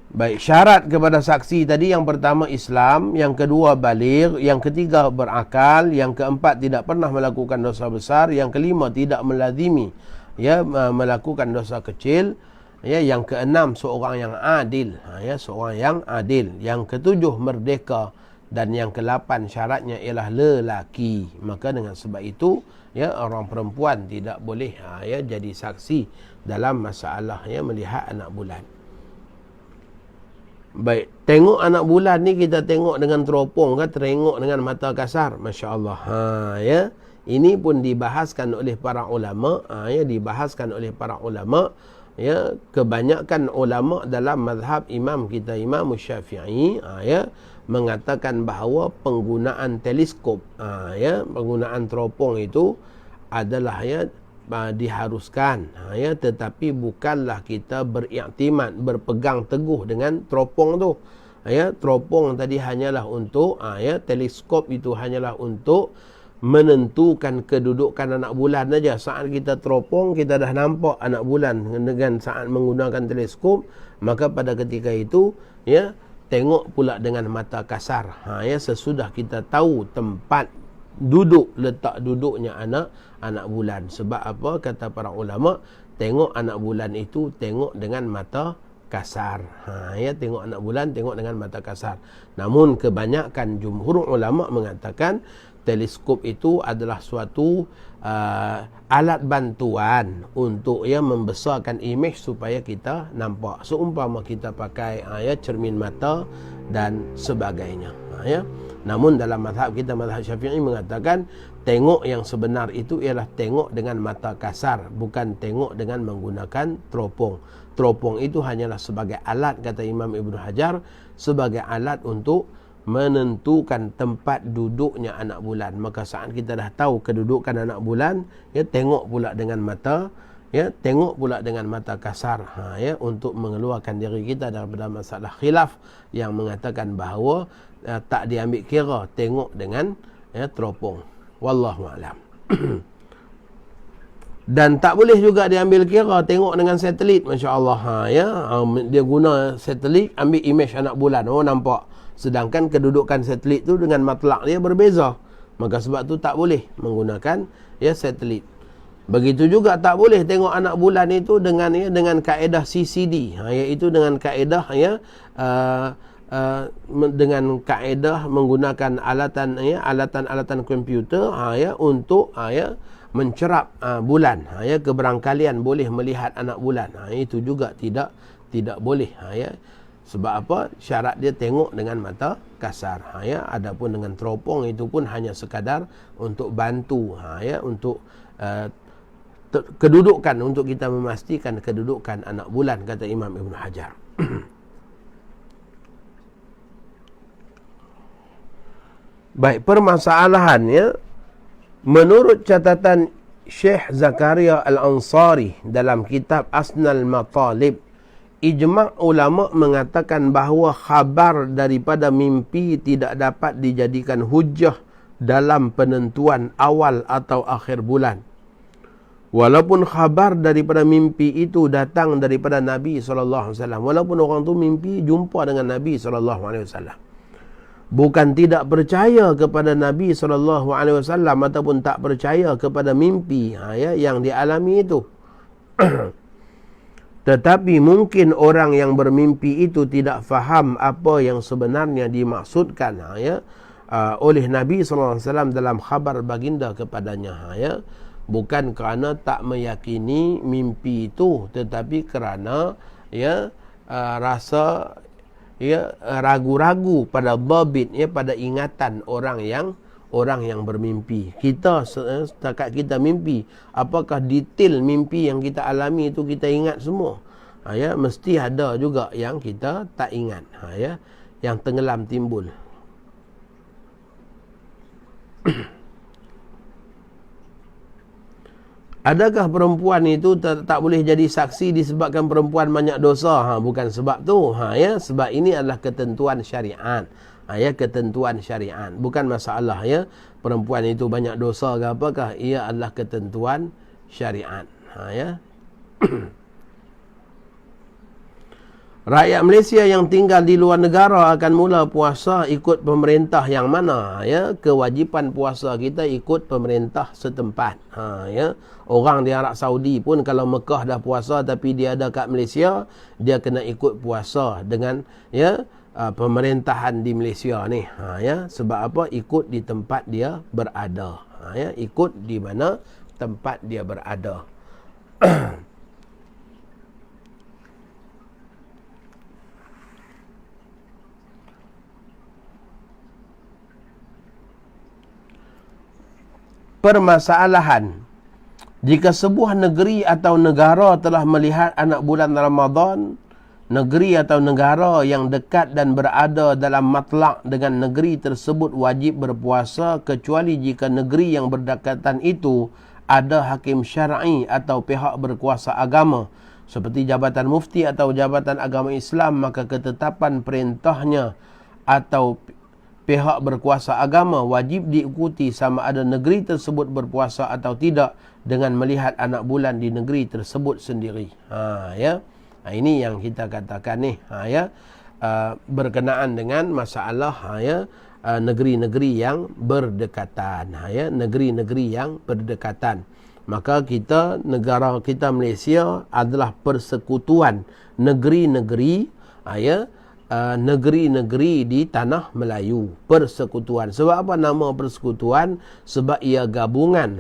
Baik, syarat kepada saksi tadi, yang pertama Islam, yang kedua baligh, yang ketiga berakal, yang keempat tidak pernah melakukan dosa besar, yang kelima tidak melazimi, ya, melakukan dosa kecil, ya, yang keenam seorang yang adil, ya, seorang yang adil, yang ketujuh merdeka, dan yang ke-8 syaratnya ialah lelaki. Maka dengan sebab itu, ya, orang perempuan tidak boleh, ya, jadi saksi dalam masalah, ya, melihat anak bulan. Baik, tengok anak bulan ni kita tengok dengan teropong ke tengok dengan mata kasar, Masya Allah. Ya, ini pun dibahaskan oleh para ulama, ya, dibahaskan oleh para ulama, ya, kebanyakan ulama dalam mazhab imam kita, Imam Syafi'i, ya, mengatakan bahawa penggunaan teleskop, ya, penggunaan teropong itu adalah, ya, diharuskan, ya, tetapi bukanlah kita beriktimad, berpegang teguh dengan teropong tu, ya. Teropong tadi hanyalah untuk, ya, teleskop itu hanyalah untuk menentukan kedudukan anak bulan saja. Saat kita teropong, kita dah nampak anak bulan. Dengan saat menggunakan teleskop, maka pada ketika itu, ya, tengok pula dengan mata kasar, ya, sesudah kita tahu tempat letak duduknya anak bulan. Sebab apa? Kata para ulama, tengok anak bulan itu tengok dengan mata kasar. Ya, tengok anak bulan, tengok dengan mata kasar. Namun kebanyakan jumhur ulama mengatakan teleskop itu adalah suatu alat bantuan untuk membesarkan imej supaya kita nampak. Seumpama kita pakai cermin mata dan sebagainya. Ya. Namun dalam mazhab kita, mazhab Syafi'i, mengatakan tengok yang sebenar itu ialah tengok dengan mata kasar, bukan tengok dengan menggunakan teropong. Teropong itu hanyalah sebagai alat, kata Imam Ibn Hajar, sebagai alat untuk menentukan tempat duduknya anak bulan. Maka saat kita dah tahu kedudukan anak bulan, tengok pula dengan mata, tengok pula dengan mata kasar, untuk mengeluarkan diri kita daripada masalah khilaf yang mengatakan bahawa tak diambil kira tengok dengan teropong. Wallahu a'lam. Dan tak boleh juga diambil kira tengok dengan satelit, masya-Allah. Dia guna satelit ambil imej anak bulan, nampak. Sedangkan kedudukan satelit tu dengan matlak dia berbeza. Maka sebab tu tak boleh menggunakan satelit. Begitu juga tak boleh tengok anak bulan itu dengan kaedah CCD, iaitu dengan kaedah dengan kaedah menggunakan alatan komputer untuk mencerap bulan. Keberangkalian boleh melihat anak bulan. Itu juga tidak boleh. Sebab apa? Syarat dia tengok dengan mata kasar. Adapun dengan teropong itu pun hanya sekadar untuk bantu, untuk kedudukan, untuk kita memastikan kedudukan anak bulan, kata Imam Ibn Hajar. Baik, permasalahannya, menurut catatan Syekh Zakaria Al-Ansari dalam kitab Asnal Matalib, ijma' ulama mengatakan bahawa khabar daripada mimpi tidak dapat dijadikan hujjah dalam penentuan awal atau akhir bulan. Walaupun khabar daripada mimpi itu datang daripada Nabi SAW, walaupun orang tu mimpi jumpa dengan Nabi SAW, bukan tidak percaya kepada Nabi SAW ataupun tak percaya kepada mimpi yang dialami itu. Tetapi mungkin orang yang bermimpi itu tidak faham apa yang sebenarnya dimaksudkan oleh Nabi SAW dalam khabar baginda kepadanya. Bukan kerana tak meyakini mimpi itu, tetapi kerana rasa ragu-ragu pada dhabit, pada ingatan orang yang bermimpi. Kita setakat kita mimpi, apakah detail mimpi yang kita alami itu kita ingat semua? Mesti ada juga yang kita tak ingat, yang tenggelam timbul. Adakah perempuan itu tak boleh jadi saksi disebabkan perempuan banyak dosa? Bukan sebab tu. Sebab ini adalah ketentuan syariat. Ketentuan syariat. Bukan masalah perempuan itu banyak dosa ke apakah. Ia adalah ketentuan syariat. Rakyat Malaysia yang tinggal di luar negara akan mula puasa ikut pemerintah yang mana? Kewajipan puasa kita ikut pemerintah setempat. Orang di Arab Saudi pun kalau Mekah dah puasa tapi dia ada kat Malaysia, dia kena ikut puasa dengan pemerintahan di Malaysia ni. Sebab apa? Ikut di tempat dia berada. Ikut di mana tempat dia berada. Permasalahan, jika sebuah negeri atau negara telah melihat anak bulan Ramadan, negeri atau negara yang dekat dan berada dalam matlak dengan negeri tersebut wajib berpuasa kecuali jika negeri yang berdekatan itu ada hakim syar'i atau pihak berkuasa agama seperti Jabatan Mufti atau Jabatan Agama Islam, maka ketetapan perintahnya atau pihak berkuasa agama wajib diikuti sama ada negeri tersebut berpuasa atau tidak dengan melihat anak bulan di negeri tersebut sendiri. Ini yang kita katakan ni, berkenaan dengan masalah negeri-negeri yang berdekatan. Negeri-negeri yang berdekatan. Maka negara kita Malaysia adalah persekutuan negeri-negeri negeri-negeri di tanah Melayu. Persekutuan. Sebab apa nama persekutuan? Sebab ia gabungan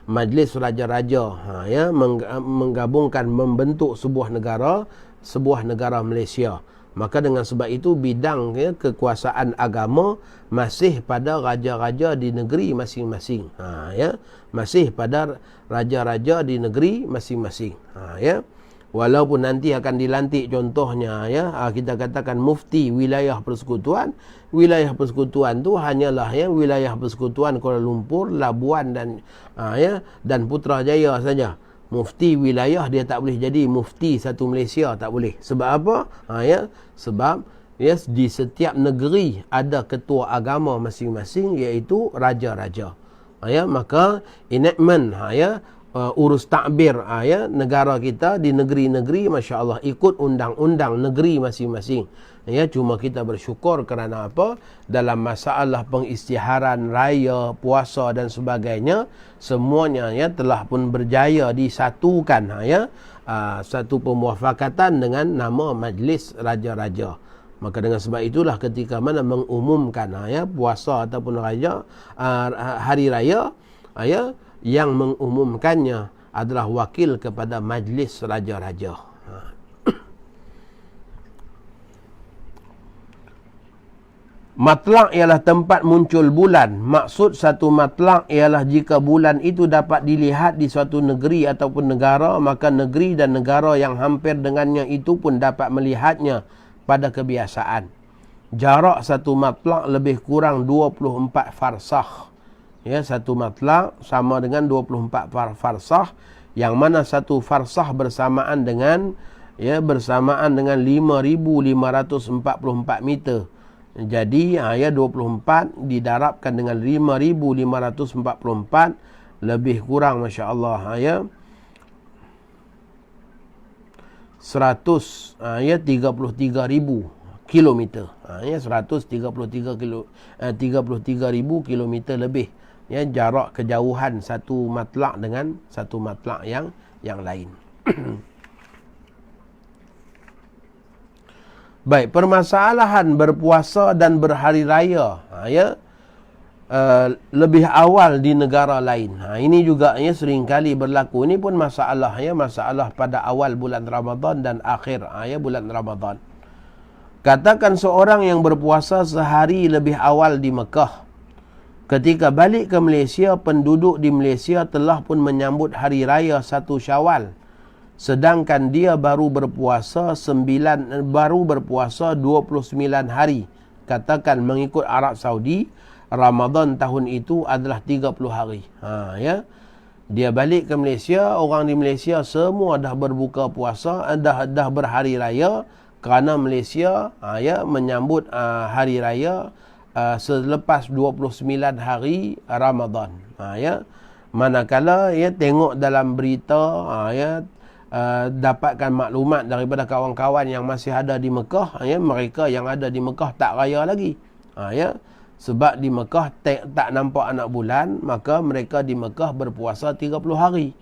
majlis raja-raja menggabungkan membentuk sebuah negara Malaysia. Maka dengan sebab itu bidang kekuasaan agama masih pada raja-raja di negeri masing-masing. Masih pada raja-raja di negeri masing-masing. Walaupun nanti akan dilantik contohnya kita katakan mufti wilayah persekutuan. Wilayah persekutuan tu hanyalah wilayah persekutuan Kuala Lumpur, Labuan dan Putrajaya saja. Mufti wilayah dia tak boleh jadi mufti satu Malaysia, tak boleh. Sebab apa? Sebab di setiap negeri ada ketua agama masing-masing, iaitu raja-raja. Maka enactment urus takbir negara kita di negeri-negeri, masya-Allah, ikut undang-undang negeri masing-masing. Cuma kita bersyukur kerana apa? Dalam masalah pengisytiharan raya, puasa dan sebagainya, semuanya telah pun berjaya disatukan satu pemuafakatan dengan nama Majlis Raja-Raja. Maka dengan sebab itulah ketika mana mengumumkan puasa ataupun hari raya, yang mengumumkannya adalah wakil kepada Majlis Raja-Raja. Matlaq ialah tempat muncul bulan. Maksud satu matlaq ialah jika bulan itu dapat dilihat di suatu negeri ataupun negara, maka negeri dan negara yang hampir dengannya itu pun dapat melihatnya pada kebiasaan. Jarak satu matlaq lebih kurang 24 farsakh. Satu matlaq sama dengan 24 farsakh, yang mana satu farsakh bersamaan dengan 5,544 meter. Jadi 24 didarabkan dengan 5,544, lebih kurang masya-Allah 133,000 kilometer. 133,000 kilometer lebih. Jarak kejauhan satu matlaq dengan satu matlaq yang lain. Baik, permasalahan berpuasa dan berhari raya lebih awal di negara lain. Ini juga seringkali berlaku. Ini pun masalah masalah pada awal bulan Ramadan dan akhir bulan Ramadan. Katakan seorang yang berpuasa sehari lebih awal di Mekah. Ketika balik ke Malaysia, penduduk di Malaysia telah pun menyambut hari raya 1 Syawal. Sedangkan dia baru berpuasa 29 hari. Katakan mengikut Arab Saudi, Ramadan tahun itu adalah 30 hari. Dia balik ke Malaysia, orang di Malaysia semua dah berbuka puasa, dah berhari raya, kerana Malaysia menyambut hari raya selepas 29 hari Ramadan. Manakala tengok dalam berita dapatkan maklumat daripada kawan-kawan yang masih ada di Mekah, mereka yang ada di Mekah tak raya lagi. Sebab di Mekah tak nampak anak bulan, maka mereka di Mekah berpuasa 30 hari.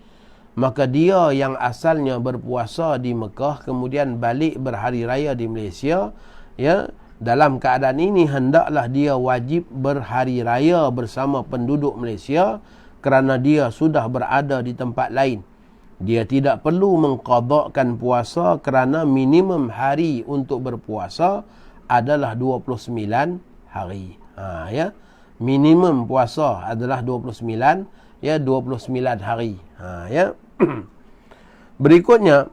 Maka dia yang asalnya berpuasa di Mekah kemudian balik berhari raya di Malaysia, dalam keadaan ini hendaklah dia wajib berhari raya bersama penduduk Malaysia kerana dia sudah berada di tempat lain. Dia tidak perlu mengqadakkan puasa kerana minimum hari untuk berpuasa adalah 29 hari. Minimum puasa adalah 29 hari. Berikutnya,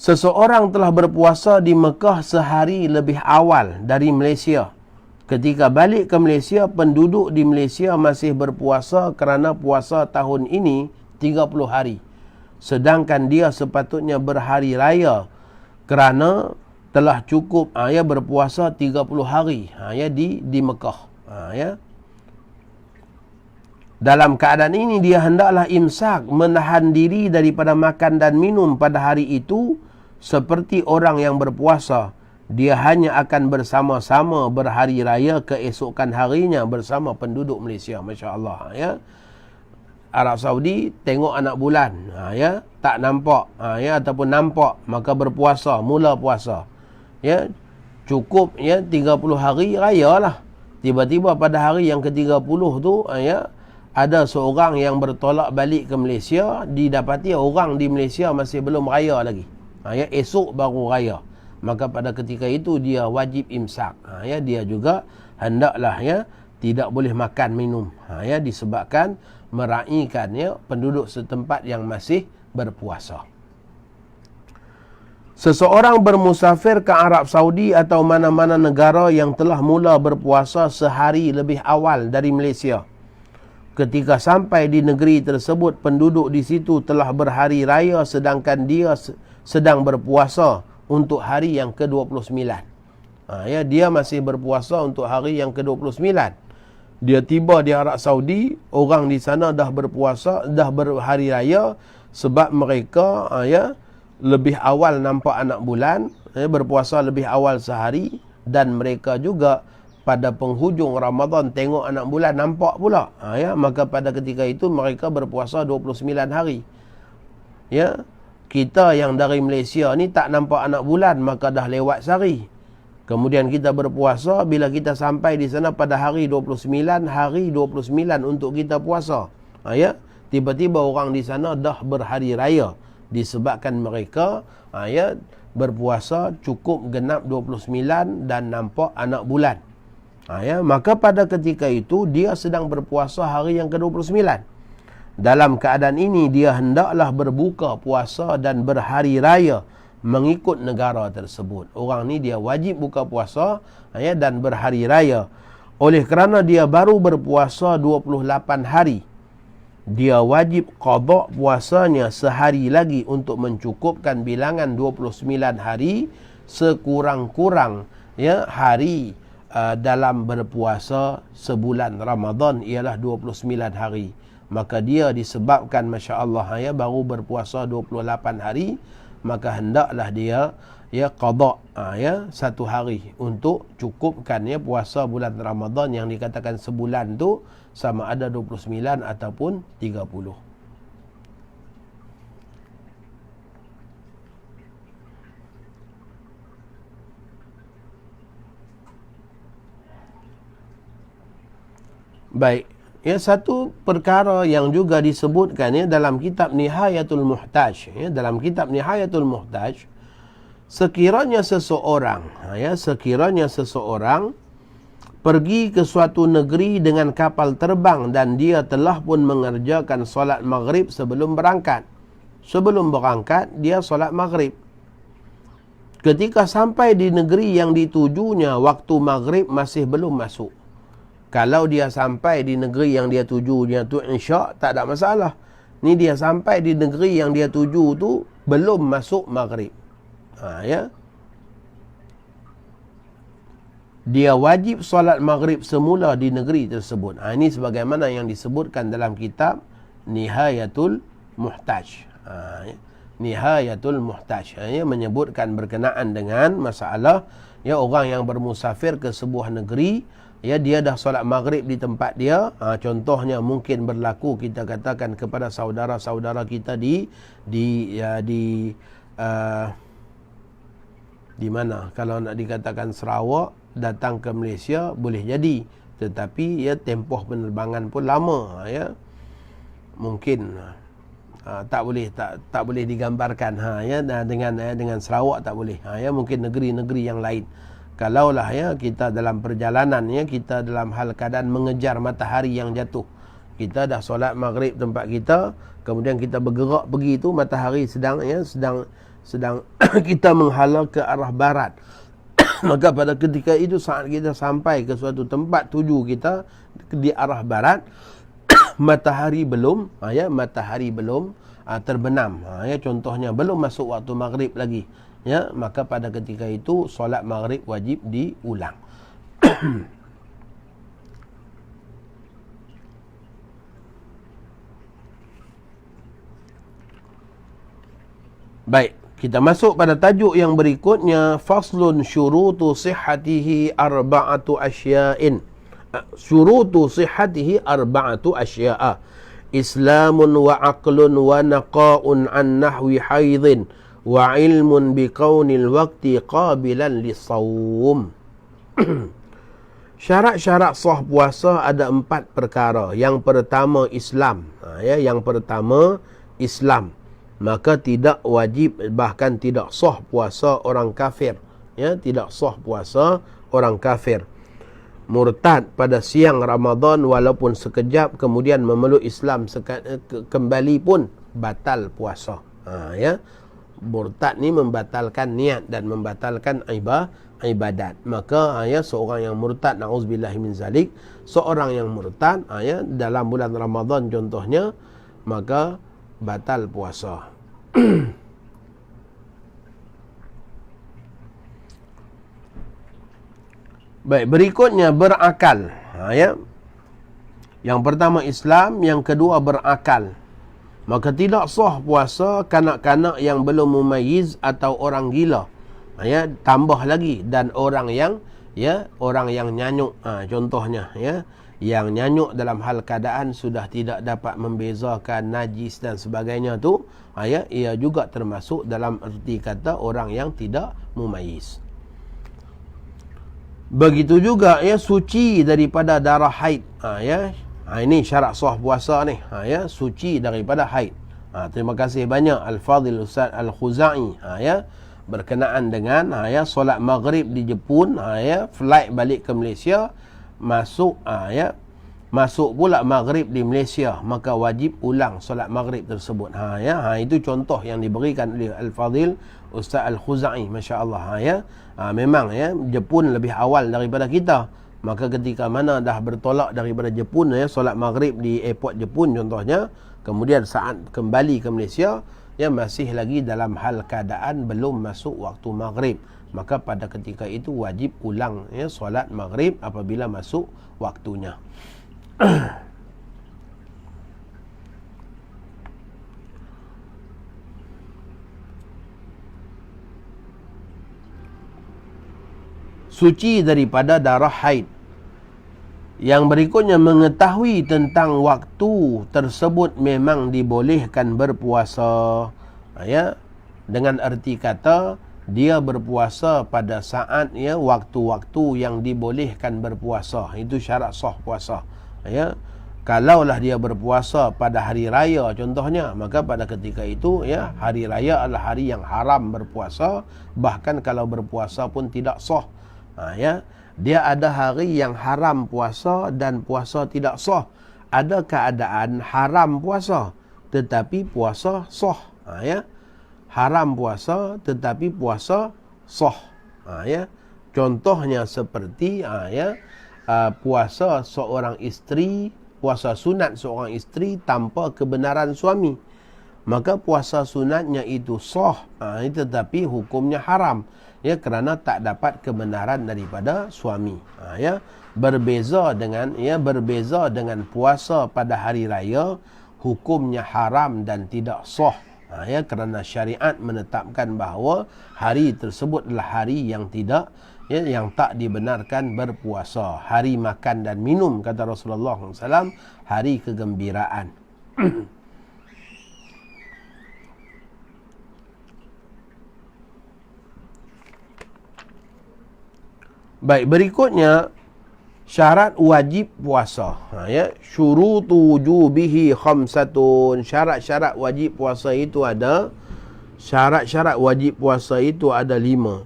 seseorang telah berpuasa di Mekah sehari lebih awal dari Malaysia. Ketika balik ke Malaysia, penduduk di Malaysia masih berpuasa kerana puasa tahun ini 30 hari. Sedangkan dia sepatutnya berhari raya kerana telah cukup berpuasa 30 hari di Mekah. Dalam keadaan ini dia hendaklah imsak, menahan diri daripada makan dan minum pada hari itu seperti orang yang berpuasa. Dia hanya akan bersama-sama berhari raya keesokan harinya bersama penduduk Malaysia. Masya Allah. Arab Saudi tengok anak bulan, ya, tak nampak, ya, ataupun nampak, maka berpuasa, mula puasa, ya, cukup, ya, 30 hari raya lah. Tiba-tiba pada hari yang ke-30 tu, ya, ada seorang yang bertolak balik ke Malaysia, didapati orang di Malaysia masih belum raya lagi, ya, esok baru raya. Maka pada ketika itu dia wajib imsak, ya, dia juga hendaklah, ya, tidak boleh makan minum, ya, disebabkan meraihkan, ya, penduduk setempat yang masih berpuasa. Seseorang bermusafir ke Arab Saudi atau mana-mana negara yang telah mula berpuasa sehari lebih awal dari Malaysia. Ketika sampai di negeri tersebut, penduduk di situ telah berhari raya sedangkan dia sedang berpuasa untuk hari yang ke-29. Ya, dia masih berpuasa untuk hari yang ke-29. Dia tiba di Arab Saudi, orang di sana dah berpuasa, dah berhari raya, sebab mereka, ya, lebih awal nampak anak bulan, ya, berpuasa lebih awal sehari, dan mereka juga pada penghujung Ramadan tengok anak bulan nampak pula, ya, maka pada ketika itu mereka berpuasa 29 hari. Ya, kita yang dari Malaysia ni tak nampak anak bulan, maka dah lewat sehari. Kemudian kita berpuasa, bila kita sampai di sana pada hari 29, hari 29 untuk kita puasa, ya, tiba-tiba orang di sana dah berhari raya, disebabkan mereka, ya, berpuasa cukup genap 29 dan nampak anak bulan, ya, maka pada ketika itu dia sedang berpuasa hari yang ke-29. Dalam keadaan ini dia hendaklah berbuka puasa dan berhari raya mengikut negara tersebut. Orang ni dia wajib buka puasa, ya, dan berhari raya. Oleh kerana dia baru berpuasa 28 hari, dia wajib qada puasanya sehari lagi untuk mencukupkan bilangan 29 hari sekurang-kurang, ya, hari dalam berpuasa sebulan Ramadan ialah 29 hari. Maka dia disebabkan, masya-Allah, ya, baru berpuasa 28 hari, maka hendaklah dia, ya, qada, ya, satu hari untuk cukupkan, ya, puasa bulan Ramadan yang dikatakan sebulan tu sama ada 29 ataupun 30. Baik, ya, satu perkara yang juga disebutkan, ya, dalam kitab Nihayatul Muhtaj, ya, dalam kitab Nihayatul Muhtaj, sekiranya seseorang, ya, sekiranya seseorang pergi ke suatu negeri dengan kapal terbang dan dia telah pun mengerjakan solat maghrib sebelum berangkat. Sebelum berangkat dia solat maghrib. Ketika sampai di negeri yang ditujunya, waktu maghrib masih belum masuk. Kalau dia sampai di negeri yang dia tujunya tu insya', tak ada masalah. Ni dia sampai di negeri yang dia tuju tu belum masuk maghrib, ya, dia wajib solat maghrib semula di negeri tersebut. Ini sebagaimana yang disebutkan dalam kitab Nihayatul Muhtaj. Nihayatul Muhtaj, ya, menyebutkan berkenaan dengan masalah, ya, orang yang bermusafir ke sebuah negeri, ya, dia dah solat maghrib di tempat dia. Contohnya mungkin berlaku, kita katakan kepada saudara-saudara kita di mana, kalau nak dikatakan Sarawak, datang ke Malaysia boleh jadi, tetapi, ya, tempoh penerbangan pun lama, ya, mungkin tak boleh digambarkan, ya, dengan Sarawak tak boleh, ya, mungkin negeri-negeri yang lain. Kalaulah, ya, kita dalam perjalanan, ya, kita dalam hal keadaan mengejar matahari yang jatuh, kita dah solat maghrib tempat kita, kemudian kita bergerak pergi tu, matahari sedang kita menghala ke arah barat. Maka pada ketika itu, saat kita sampai ke suatu tempat tuju kita di arah barat, matahari belum, ya, matahari belum terbenam, ya, contohnya belum masuk waktu maghrib lagi, ya, maka pada ketika itu solat maghrib wajib diulang. Baik, kita masuk pada tajuk yang berikutnya, faslun syurutu sihhatihi arba'atu asya'in. Syurutu sihhatihi arba'atu asya'a. islamun wa aqlun wa naqa'un an nahwi haidhin wa ilmun biqaunil waqti qabilan lisawm. Syarat-syarat sah puasa ada 4 perkara. Yang pertama Islam. Yang pertama Islam. Maka tidak wajib, bahkan tidak sah puasa orang kafir. Tidak sah puasa orang kafir. Murtad pada siang Ramadan walaupun sekejap, kemudian memeluk Islam kembali pun batal puasa. Murtad ni membatalkan niat dan membatalkan ibadat. Maka seorang yang murtad, na'udzubillah min zalik, seorang yang murtad dalam bulan Ramadan contohnya, maka batal puasa. Baik, berikutnya berakal. Yang pertama Islam, yang kedua berakal. Maka tidak sah puasa kanak-kanak yang belum mumayyiz atau orang gila. Tambah lagi, dan orang yang nyanyuk, contohnya yang nyanyuk dalam hal keadaan sudah tidak dapat membezakan najis dan sebagainya tu, ia juga termasuk dalam erti kata orang yang tidak mumayyiz. Begitu juga suci daripada darah haid. Ini syarat sah puasa ni, suci daripada haid. Terima kasih banyak Al-Fadhil Ustaz Al-Khuzai berkenaan dengan solat maghrib di Jepun, flight balik ke Malaysia, masuk pula maghrib di Malaysia, maka wajib ulang solat maghrib tersebut. Itu contoh yang diberikan oleh Al-Fadhil Ustaz Al-Khuzai, masya-Allah. Memang Jepun lebih awal daripada kita. Maka ketika mana dah bertolak daripada Jepun, solat maghrib di airport Jepun contohnya, kemudian saat kembali ke Malaysia, masih lagi dalam hal keadaan belum masuk waktu maghrib, maka pada ketika itu wajib ulang solat maghrib apabila masuk waktunya. Suci daripada darah haid. Yang berikutnya mengetahui tentang waktu tersebut memang dibolehkan berpuasa. Dengan erti kata dia berpuasa pada saat waktu-waktu yang dibolehkan berpuasa. Itu syarat sah puasa. Kalaulah dia berpuasa pada hari raya contohnya, maka pada ketika itu hari raya adalah hari yang haram berpuasa. Bahkan kalau berpuasa pun tidak sah. Dia ada hari yang haram puasa dan puasa tidak sah. Ada keadaan haram puasa tetapi puasa sah. Haram puasa tetapi puasa sah. Contohnya seperti puasa seorang isteri, puasa sunat seorang isteri tanpa kebenaran suami. Maka puasa sunatnya itu sah, tetapi hukumnya haram. Kerana tak dapat kebenaran daripada suami. Berbeza dengan puasa pada hari raya, hukumnya haram dan tidak sah. Kerana syariat menetapkan bahawa hari tersebut adalah hari yang yang tak dibenarkan berpuasa. Hari makan dan minum, kata Rasulullah SAW, hari kegembiraan. Baik, berikutnya syarat wajib puasa. Syurutu wujubihi khamsatun. Syarat-syarat wajib puasa itu ada 5.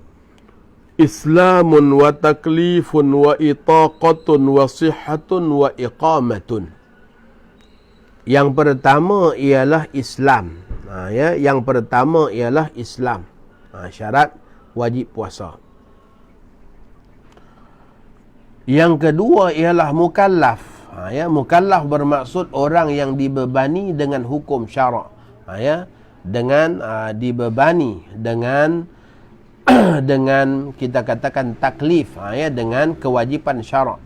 Islamun wa taklifun wa itaqatun wa sihhatun wa iqamatun. Yang pertama ialah Islam. Yang pertama ialah Islam. Syarat wajib puasa. Yang kedua ialah mukallaf. Mukallaf bermaksud orang yang dibebani dengan hukum syarak. Dibebani dengan dengan kita katakan taklif, dengan kewajipan syarak.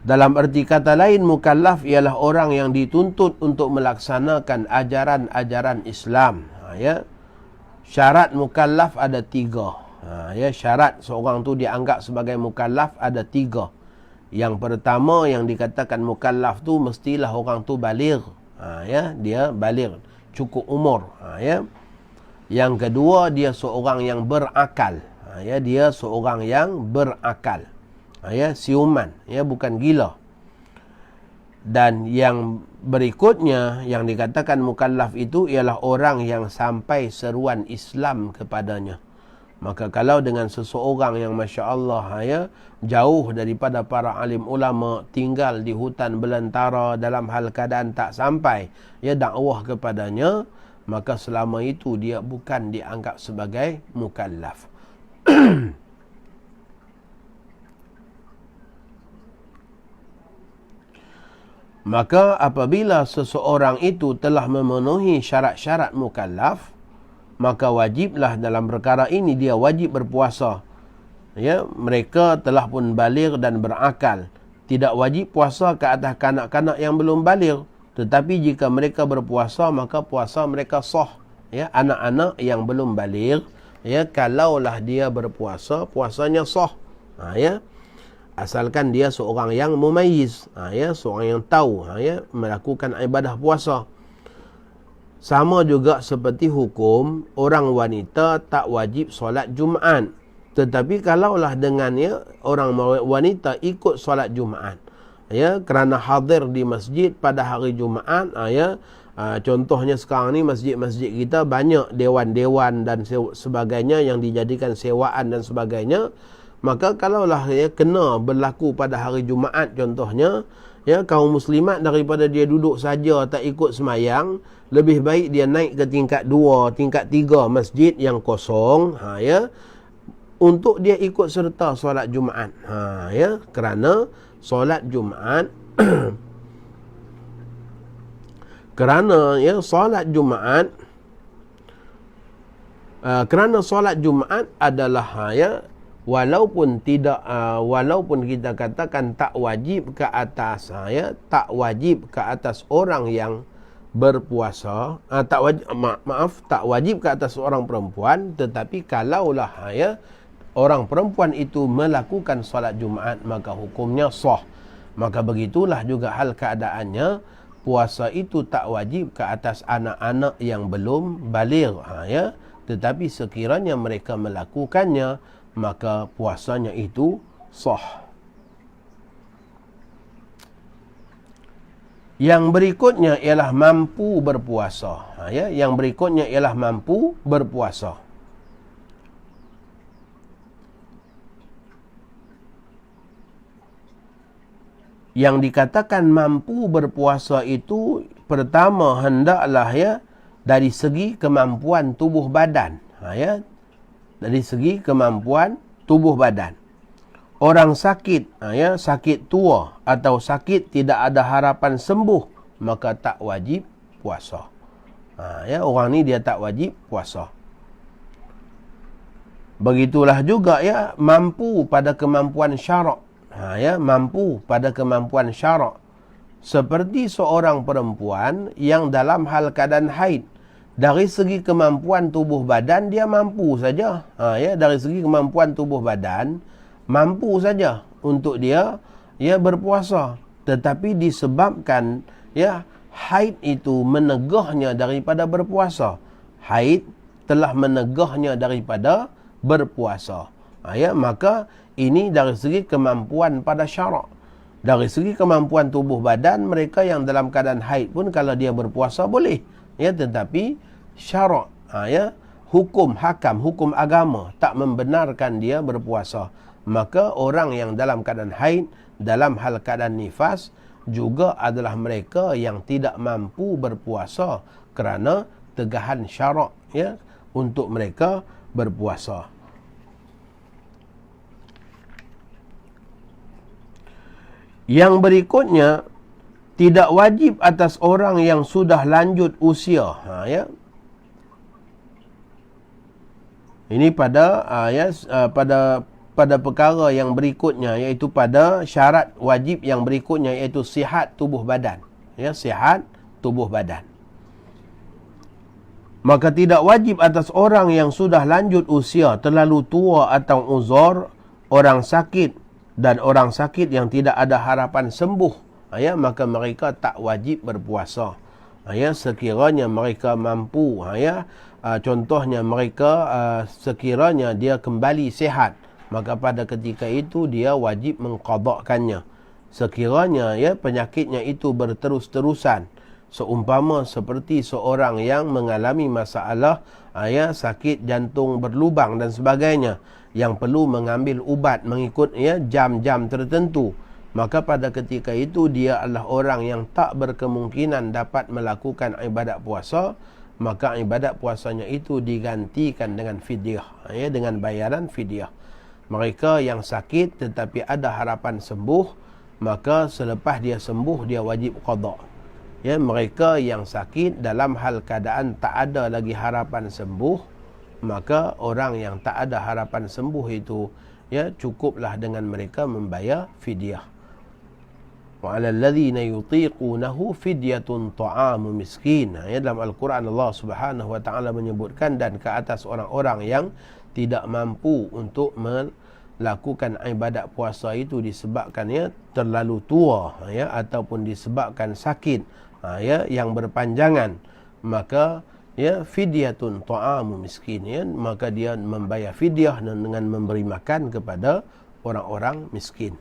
Dalam erti kata lain, mukallaf ialah orang yang dituntut untuk melaksanakan ajaran-ajaran Islam. Syarat mukallaf ada 3. Syarat seorang tu dianggap sebagai mukallaf ada 3. Yang pertama yang dikatakan mukallaf tu mestilah orang tu baligh. Ya, dia baligh, cukup umur. Ya. Yang kedua, dia seorang yang berakal. Ya, dia seorang yang berakal. Ya, siuman, ya, bukan gila. Dan yang berikutnya yang dikatakan mukallaf itu ialah orang yang sampai seruan Islam kepadanya. Maka kalau dengan seseorang yang Masya Allah, ya, jauh daripada para alim ulama, tinggal di hutan belantara dalam hal keadaan tak sampai, ya, dakwah kepadanya, maka selama itu dia bukan dianggap sebagai mukallaf. Maka apabila seseorang itu telah memenuhi syarat-syarat mukallaf, maka wajiblah dalam perkara ini dia wajib berpuasa. Ya, mereka telah pun baligh dan berakal. Tidak wajib puasa ke atas kanak-kanak yang belum baligh, tetapi jika mereka berpuasa maka puasa mereka sah. Ya, anak-anak yang belum baligh, ya, kalaulah dia berpuasa, puasanya sah. Ya. Asalkan dia seorang yang mumayyiz, ya, seorang yang tahu, ya, melakukan ibadah puasa. Sama juga seperti hukum orang wanita tak wajib solat Jumaat. Tetapi kalaulah dengannya orang wanita ikut solat Jumaat, ya, kerana hadir di masjid pada hari Jumaat, ya, contohnya sekarang ni masjid-masjid kita banyak dewan-dewan dan sebagainya yang dijadikan sewaan dan sebagainya. Maka kalaulah ya kena berlaku pada hari Jumaat contohnya, ya, kaum muslimat daripada dia duduk saja tak ikut semayang, lebih baik dia naik ke tingkat 2, tingkat 3 masjid yang kosong, ya, untuk dia ikut serta solat Jumaat. Ya, kerana solat Jumaat kerana ya solat Jumaat kerana solat Jumaat adalah, ya, walaupun kita katakan tak wajib ke atas, ya, tak wajib ke atas orang yang berpuasa, tak wajib ke atas orang perempuan, tetapi kalaulah, ya, orang perempuan itu melakukan solat Jumaat maka hukumnya sah. Maka begitulah juga hal keadaannya, puasa itu tak wajib ke atas anak-anak yang belum baligh, ya, tetapi sekiranya mereka melakukannya maka puasanya itu sah. Yang berikutnya ialah mampu berpuasa. Ya, yang berikutnya ialah mampu berpuasa. Yang dikatakan mampu berpuasa itu pertama hendaklah, ya, dari segi kemampuan tubuh badan. Ya, dari segi kemampuan tubuh badan. Orang sakit, ya, sakit tua atau sakit tidak ada harapan sembuh, maka tak wajib puasa. Ya, orang ni dia tak wajib puasa. Begitulah juga, ya, mampu pada kemampuan syarak. Ya, mampu pada kemampuan syarak. Seperti seorang perempuan yang dalam hal keadaan haid, dari segi kemampuan tubuh badan dia mampu saja. Ya, dari segi kemampuan tubuh badan mampu saja untuk dia, ya, berpuasa. Tetapi disebabkan, ya, haid itu menegahnya daripada berpuasa. Haid telah menegahnya daripada berpuasa. Ya, maka ini dari segi kemampuan pada syarak. Dari segi kemampuan tubuh badan, mereka yang dalam keadaan haid pun kalau dia berpuasa boleh. Ya, tetapi syarak, ya, hukum hakam, hukum agama tak membenarkan dia berpuasa. Maka orang yang dalam keadaan haid, dalam hal keadaan nifas juga adalah mereka yang tidak mampu berpuasa kerana tegahan syarak, ya, untuk mereka berpuasa. Yang berikutnya, tidak wajib atas orang yang sudah lanjut usia. Ya. Ini pada pada perkara yang berikutnya, iaitu pada syarat wajib yang berikutnya, iaitu sihat tubuh badan. Ya, sihat tubuh badan. Maka tidak wajib atas orang yang sudah lanjut usia, terlalu tua atau uzur, orang sakit dan orang sakit yang tidak ada harapan sembuh, ya, maka mereka tak wajib berpuasa. Ya, sekiranya mereka mampu, ya, contohnya mereka sekiranya dia kembali sihat, maka pada ketika itu dia wajib mengqadakkannya. Sekiranya, ya, penyakitnya itu berterus-terusan, seumpama seperti seorang yang mengalami masalah, ya, sakit jantung berlubang dan sebagainya, yang perlu mengambil ubat mengikut, ya, jam-jam tertentu, maka pada ketika itu dia adalah orang yang tak berkemungkinan dapat melakukan ibadat puasa, maka ibadat puasanya itu digantikan dengan fidyah, ya, dengan bayaran fidyah. Mereka yang sakit tetapi ada harapan sembuh, maka selepas dia sembuh dia wajib qada. Ya, mereka yang sakit dalam hal keadaan tak ada lagi harapan sembuh, maka orang yang tak ada harapan sembuh itu, ya, cukuplah dengan mereka membayar fidyah. Wa 'alal ladzina yutiqunahu fidyatun ta'amu miskin. Ya, dalam Al-Quran Allah Subhanahu wa taala menyebutkan, dan ke atas orang-orang yang tidak mampu untuk melakukan ibadat puasa itu disebabkan, ya, terlalu tua, ya, ataupun disebabkan sakit, ya, yang berpanjangan, maka, ya, fidyatun ta'amu miskin, ya, maka dia membayar fidyah dengan memberi makan kepada orang-orang miskin.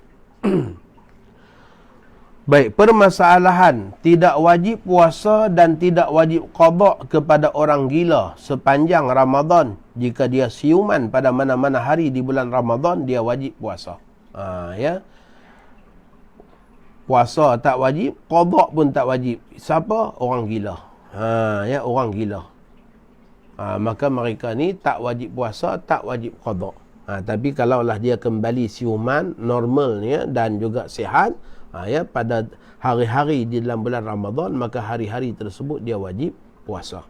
Baik, permasalahan tidak wajib puasa dan tidak wajib qada kepada orang gila sepanjang Ramadan. Jika dia siuman pada mana-mana hari di bulan Ramadan, dia wajib puasa. Ya. Puasa tak wajib, qada pun tak wajib. Siapa? Orang gila. Ya, orang gila. Maka mereka ni tak wajib puasa, tak wajib qada. Tapi kalaulah dia kembali siuman normalnya dan juga sihat, ya, pada hari-hari di dalam bulan Ramadan, maka hari-hari tersebut dia wajib puasa.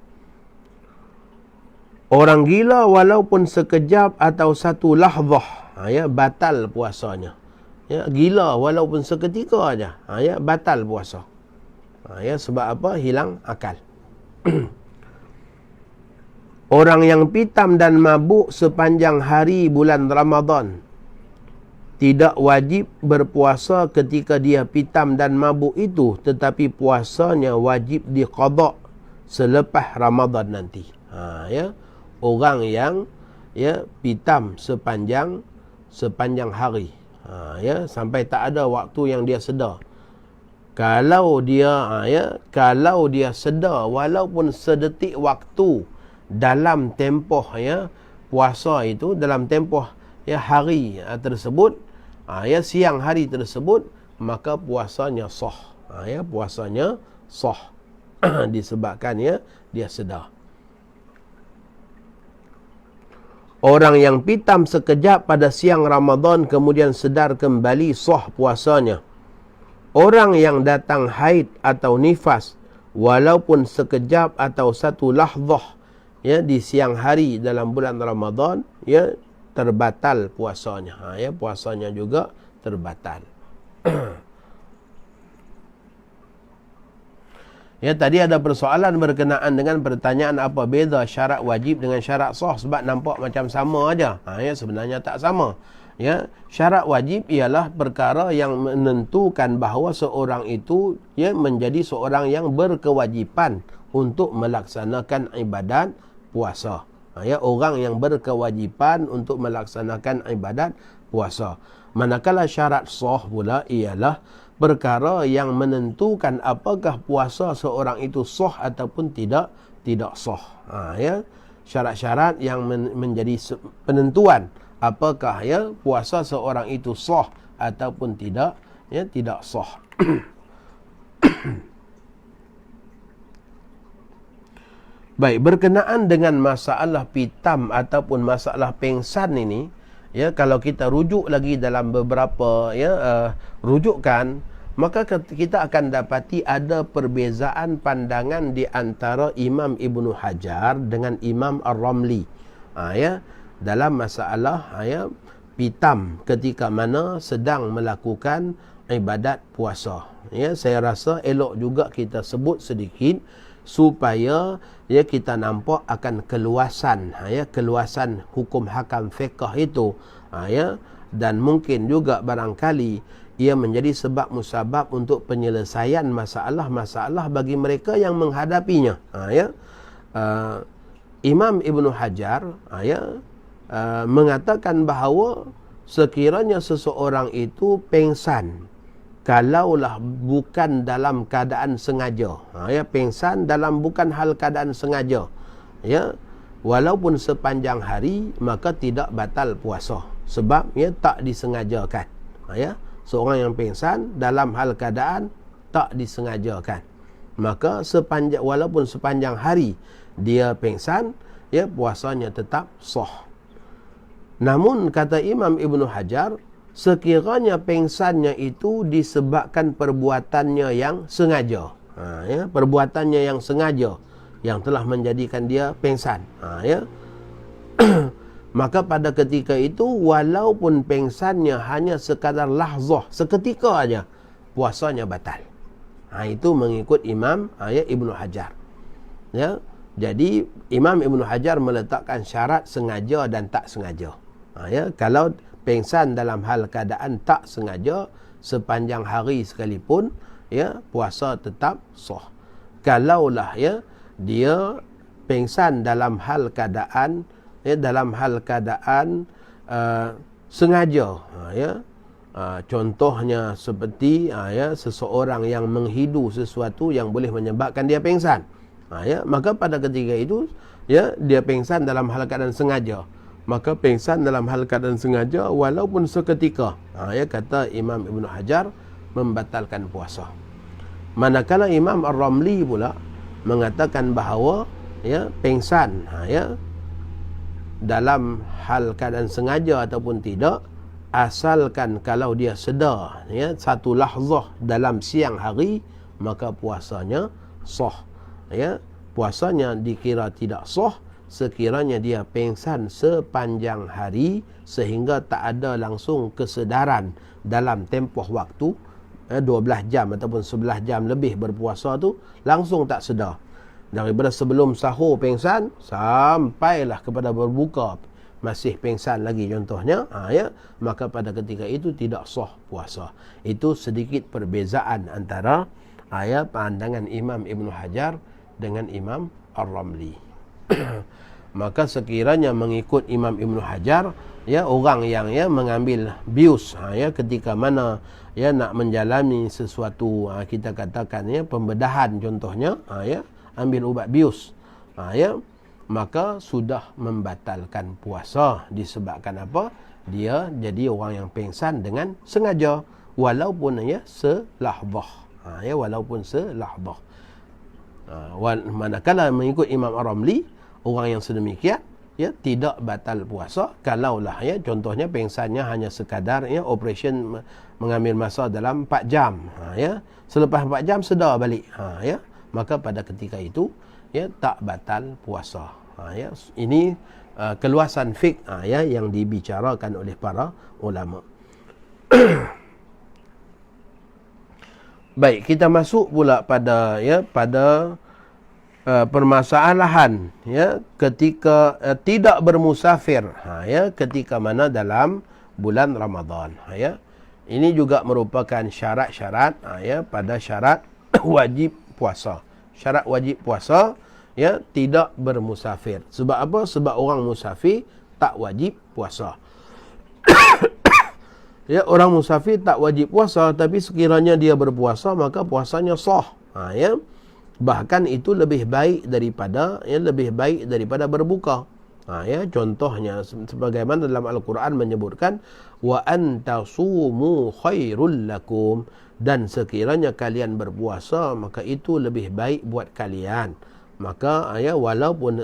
Orang gila walaupun sekejap atau satu lahzah, ya, batal puasanya. Ya, gila walaupun seketika aja, ya, batal puasa. Ya, sebab apa? Hilang akal. Orang yang pitam dan mabuk sepanjang hari bulan Ramadan tidak wajib berpuasa ketika dia pitam dan mabuk itu, tetapi puasanya wajib diqada selepas Ramadan nanti. Ya, orang yang, ya, pitam sepanjang hari, ya, sampai tak ada waktu yang dia sedar. Kalau dia, ya, kalau dia sedar walaupun sedetik waktu dalam tempoh, ya, puasa itu, dalam tempoh, ya, hari tersebut, ya, siang hari tersebut, maka puasanya sah. Ya, puasanya sah disebabkan, ya, dia sedar. Orang yang pitam sekejap pada siang Ramadan kemudian sedar kembali, sah puasanya. Orang yang datang haid atau nifas walaupun sekejap atau satu lahzah, ya, di siang hari dalam bulan Ramadan, ya, terbatal puasanya. Ya, puasanya juga terbatal. Ya, tadi ada persoalan berkenaan dengan pertanyaan apa beza syarat wajib dengan syarat sah, sebab nampak macam sama aja. Ya, sebenarnya tak sama. Ya, syarat wajib ialah perkara yang menentukan bahawa seorang itu, ya, menjadi seorang yang berkewajipan untuk melaksanakan ibadat puasa. Ya, orang yang berkewajipan untuk melaksanakan ibadat puasa. Manakala syarat sah pula ialah perkara yang menentukan apakah puasa seorang itu sah ataupun tidak sah. Ya, syarat-syarat yang menjadi penentuan apakah, ya, puasa seorang itu sah ataupun tidak, ya, tidak sah. Baik, berkenaan dengan masalah pitam ataupun masalah pengsan ini, ya, kalau kita rujuk lagi dalam beberapa, ya, rujukan, maka kita akan dapati ada perbezaan pandangan di antara Imam Ibnu Hajar dengan Imam Ar-Ramli, ya, dalam masalah, ya, pitam ketika mana sedang melakukan ibadat puasa. Ya, saya rasa elok juga kita sebut sedikit supaya, ya, kita nampak akan keluasan, ya, keluasan hukum hakam fiqh itu, ya, dan mungkin juga barangkali ia menjadi sebab musabab untuk penyelesaian masalah-masalah bagi mereka yang menghadapinya. Imam Ibn Hajar mengatakan bahawa sekiranya seseorang itu pengsan kalaulah bukan dalam keadaan sengaja, pengsan dalam bukan hal keadaan sengaja, walaupun sepanjang hari, maka tidak batal puasa sebab tak disengajakan. Seorang yang pengsan dalam hal keadaan tak disengajakan, maka walaupun sepanjang hari dia pengsan, puasanya tetap sah. Namun kata Imam Ibn Hajar, sekiranya pengsannya itu disebabkan perbuatannya yang sengaja, perbuatannya yang sengaja yang telah menjadikan dia pengsan, maka pada ketika itu walaupun pengsannya hanya sekadar lahzah, seketika aja, puasanya batal. Itu mengikut Imam Ibn Hajar. Jadi Imam Ibn Hajar meletakkan syarat sengaja dan tak sengaja. Kalau pengsan dalam hal keadaan tak sengaja sepanjang hari sekalipun, puasa tetap sah. Kalaulah dia pengsan dalam hal keadaan sengaja, contohnya seperti seseorang yang menghidu sesuatu yang boleh menyebabkan dia pengsan, maka pada ketika itu dia pengsan dalam hal keadaan sengaja, maka pengsan dalam hal keadaan sengaja walaupun seketika, kata Imam Ibn Hajar, membatalkan puasa. Manakala Imam Ar-Ramli pula mengatakan bahawa pengsan dalam hal keadaan sengaja ataupun tidak, asalkan kalau dia sedar satu lahzah dalam siang hari, maka puasanya sah. Puasanya dikira tidak sah sekiranya dia pengsan sepanjang hari sehingga tak ada langsung kesedaran dalam tempoh waktu 12 jam ataupun 11 jam lebih berpuasa tu, langsung tak sedar. Daripada sebelum sahur pengsan sampailah kepada berbuka masih pengsan lagi contohnya, maka pada ketika itu tidak sah puasa. Itu sedikit perbezaan antara pandangan Imam Ibn Hajar dengan Imam Ar-Ramli. Maka sekiranya mengikut Imam Ibn Hajar, orang yang mengambil bius ketika mana nak menjalani sesuatu, kita katakan pembedahan contohnya, ambil ubat bius, maka sudah membatalkan puasa. Disebabkan apa? Dia jadi orang yang pengsan dengan sengaja walaupun selahzah, walaupun selahzah. Manakala mengikut Imam Ar-Ramli, orang yang sedemikian tidak batal puasa kalaulah contohnya pengsannya hanya sekadar operation mengambil masa dalam 4 jam, selepas 4 jam sedar balik, maka pada ketika itu tak batal puasa. Ini keluasan fiqh yang dibicarakan oleh para ulama. Baik, kita masuk pula pada permasalahan ketika tidak bermusafir, ketika mana dalam bulan Ramadan. Ini juga merupakan syarat-syarat pada syarat wajib puasa. Syarat wajib puasa tidak bermusafir. Sebab apa? Sebab orang musafir tak wajib puasa. Orang musafir tak wajib puasa, tapi sekiranya dia berpuasa maka puasanya sah. Bahkan itu lebih baik daripada berbuka. Contohnya sebagaimana dalam Al-Quran menyebutkan wa antasumu khairul lakum, dan sekiranya kalian berpuasa maka itu lebih baik buat kalian. Maka walaupun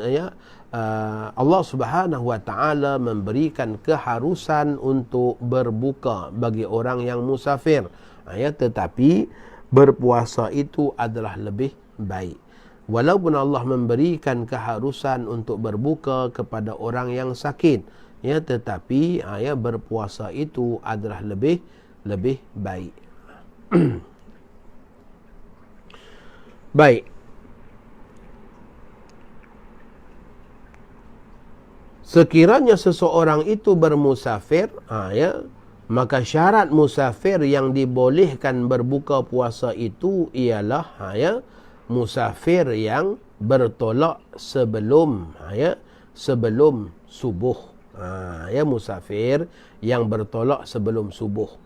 Allah Subhanahu wa taala memberikan keharusan untuk berbuka bagi orang yang musafir, tetapi berpuasa itu adalah lebih baik. Walaupun Allah memberikan keharusan untuk berbuka kepada orang yang sakit, tetapi berpuasa itu adalah lebih baik. Baik. Sekiranya seseorang itu bermusafir, ya, maka syarat musafir yang dibolehkan berbuka puasa itu ialah, ya, musafir yang bertolak sebelum, ya, sebelum subuh. Ya, musafir yang bertolak sebelum subuh.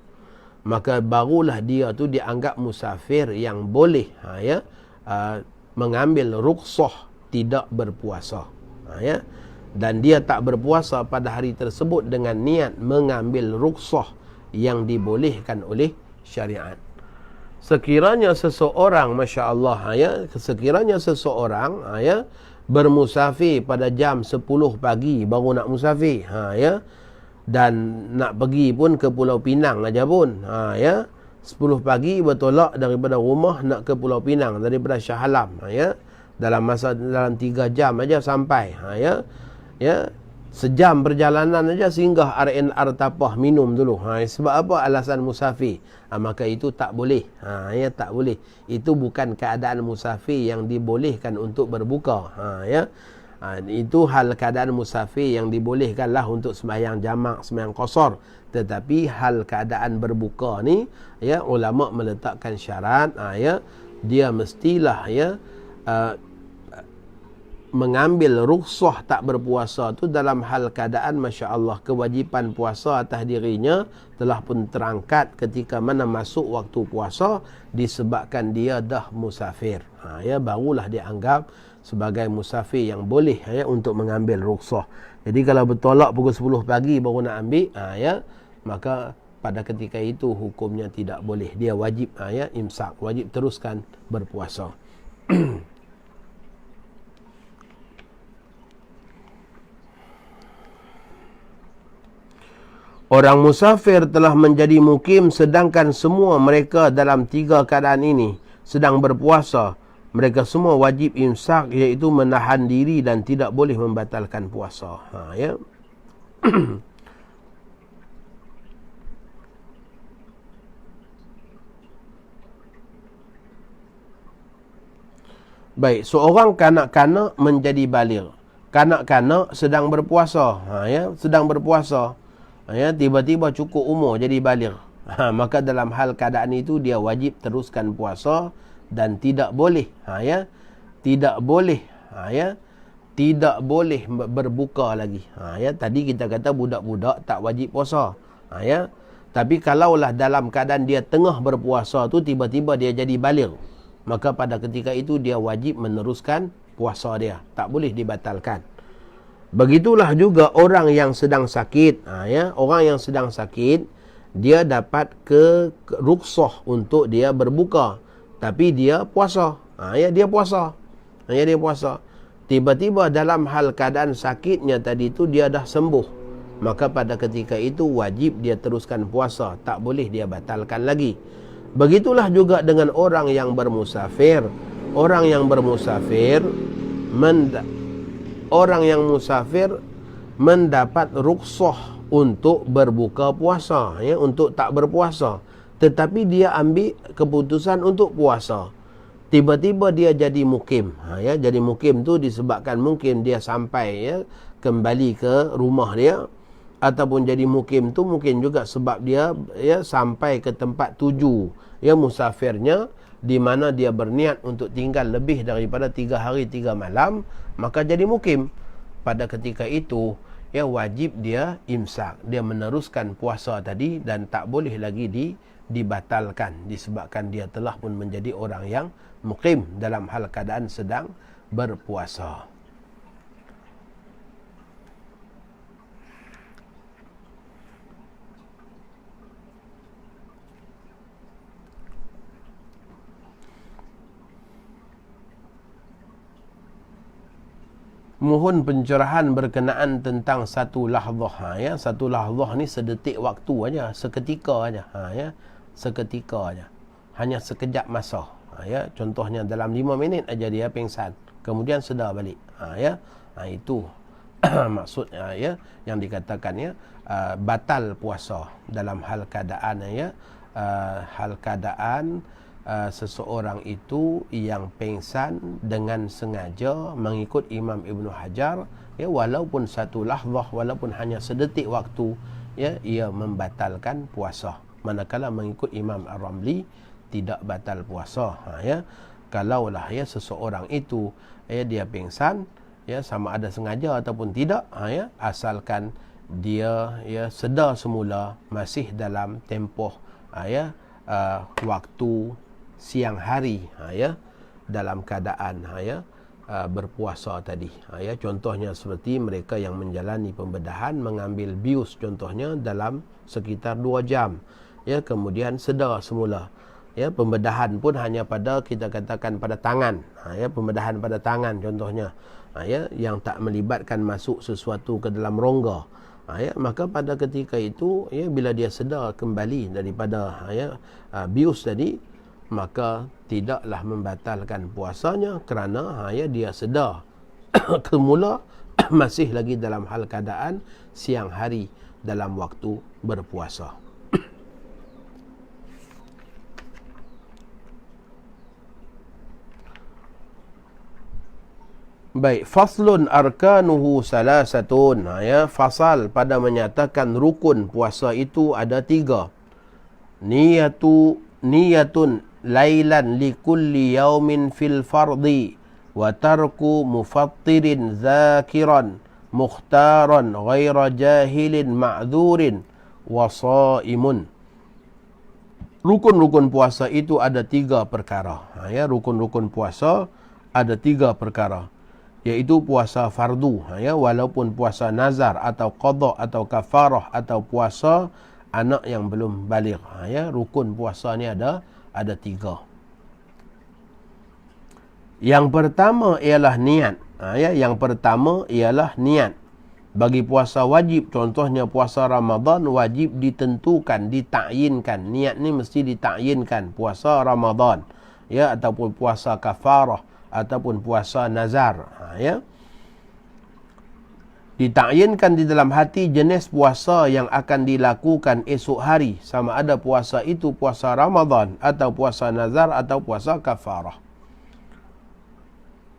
Maka barulah dia tu dianggap musafir yang boleh, ya, mengambil rukhsah tidak berpuasa. Ya. Dan dia tak berpuasa pada hari tersebut dengan niat mengambil rukhsah yang dibolehkan oleh syariat. Sekiranya seseorang, Masya Allah, ya, sekiranya seseorang, ya, bermusafir pada jam 10 pagi baru nak musafir, ya, dan nak pergi pun ke Pulau Pinang aja pun, ya, 10 pagi bertolak daripada rumah nak ke Pulau Pinang daripada Shah Alam, ya, dalam 3 jam aja sampai, ya, sejam perjalanan aja singgah RNR Tapah minum dulu. Sebab apa? Alasan musafir. Maka itu tak boleh. Ya, tak boleh. Itu bukan keadaan musafir yang dibolehkan untuk berbuka. Ya. Itu hal keadaan musafir yang dibolehkanlah untuk sembahyang jamak, sembahyang qasar. Tetapi hal keadaan berbuka ni, ya, ulama meletakkan syarat, ya, dia mestilah, ya, mengambil rukhsah tak berpuasa tu dalam hal keadaan, Masya Allah, kewajipan puasa atas dirinya telah pun terangkat ketika mana masuk waktu puasa disebabkan dia dah musafir. Ya, barulah dianggap sebagai musafir yang boleh, ya, untuk mengambil rukhsah. Jadi kalau bertolak pukul 10 pagi baru nak ambil, ya, maka pada ketika itu hukumnya tidak boleh. Dia wajib, ya, imsak, wajib teruskan berpuasa. Orang musafir telah menjadi mukim sedangkan semua mereka dalam 3 keadaan ini sedang berpuasa. Mereka semua wajib imsak, iaitu menahan diri dan tidak boleh membatalkan puasa. Ya. Baik, seorang kanak-kanak menjadi baligh. Kanak-kanak sedang berpuasa, ya, sedang berpuasa. Ya, tiba-tiba cukup umur jadi baligh. Maka dalam hal keadaan itu dia wajib teruskan puasa dan tidak boleh, ya, tidak boleh, ya, tidak boleh berbuka lagi. Ya, tadi kita kata budak-budak tak wajib puasa. Ya, tapi kalaulah dalam keadaan dia tengah berpuasa tu tiba-tiba dia jadi baligh, maka pada ketika itu dia wajib meneruskan puasa dia, tak boleh dibatalkan. Begitulah juga orang yang sedang sakit, ya, orang yang sedang sakit dia dapat rukhsah untuk dia berbuka, tapi dia puasa, ya, dia puasa, ya, dia puasa. Tiba-tiba dalam hal keadaan sakitnya tadi tu dia dah sembuh, maka pada ketika itu wajib dia teruskan puasa, tak boleh dia batalkan lagi. Begitulah juga dengan orang yang bermusafir. Orang yang bermusafir orang yang musafir mendapat rukhsah untuk berbuka puasa, ya, untuk tak berpuasa, tetapi dia ambil keputusan untuk puasa. Tiba-tiba dia jadi mukim, ya, jadi mukim tu disebabkan mungkin dia sampai, ya, kembali ke rumah dia, ataupun jadi mukim tu mungkin juga sebab dia, ya, sampai ke tempat tuju, ya, musafirnya, di mana dia berniat untuk tinggal lebih daripada 3 hari 3 malam, maka jadi mukim. Pada ketika itu, ya, wajib dia imsak, dia meneruskan puasa tadi dan tak boleh lagi dibatalkan disebabkan dia telah pun menjadi orang yang mukim dalam hal keadaan sedang berpuasa. Mohon pencerahan berkenaan tentang satu lahzah, ya. Satu lahzah ni sedetik waktu aja, seketika aja, ya, seketika aja, hanya sekejap masa, ya. Contohnya dalam 5 minit aja dia pingsan, kemudian sedar balik, ya. Itu maksudnya, ya, yang dikatakan, ya, batal puasa dalam hal keadaan, ya, hal keadaan seseorang itu yang pengsan dengan sengaja mengikut Imam Ibn Hajar ya, walaupun satu lahzah, walaupun hanya sedetik waktu, ya, ia membatalkan puasa. Manakala mengikut Imam Ar-Ramli tidak batal puasa. Ya, kalaulah ya seseorang itu ya dia pingsan, ya, sama ada sengaja ataupun tidak, ya, asalkan dia ya sedar semula masih dalam tempoh ya waktu siang hari, ya, dalam keadaan ya berpuasa tadi. Ya, contohnya seperti mereka yang menjalani pembedahan, mengambil bius contohnya dalam sekitar 2 jam. Ya, kemudian sedar semula. Ya, pembedahan pun hanya pada, kita katakan, pada tangan. Ya, pembedahan pada tangan contohnya. Ya, yang tak melibatkan masuk sesuatu ke dalam rongga. Ya, maka pada ketika itu, ya, bila dia sedar kembali daripada ya bius tadi, maka tidaklah membatalkan puasanya kerana ya dia sedar semula masih lagi dalam hal keadaan siang hari dalam waktu berpuasa. Baik, faslun arkanuhu salasatun. Ya, fasal pada menyatakan rukun puasa itu ada 3. Niyatun lailan likulli yaumin fil fardi wa tarku mufattirin zakiran mukhtaran ghaira jahilin ma'dhurin wa shaimun. Rukun-rukun puasa itu ada 3 perkara. Ya, rukun-rukun puasa ada 3 perkara, iaitu puasa fardu, ya, walaupun puasa nazar atau qada atau kafarah atau puasa anak yang belum baligh. Ya, rukun puasa ni ada 3. Yang pertama ialah niat. Ya, yang pertama ialah niat. Bagi puasa wajib, contohnya puasa Ramadan, wajib ditentukan, ditakyinkan. Niat ni mesti ditakyinkan. Puasa Ramadan, ya, ataupun puasa kafarah ataupun puasa nazar, ya, ditakyinkan di dalam hati jenis puasa yang akan dilakukan esok hari, sama ada puasa itu puasa Ramadan atau puasa nazar atau puasa kafarah.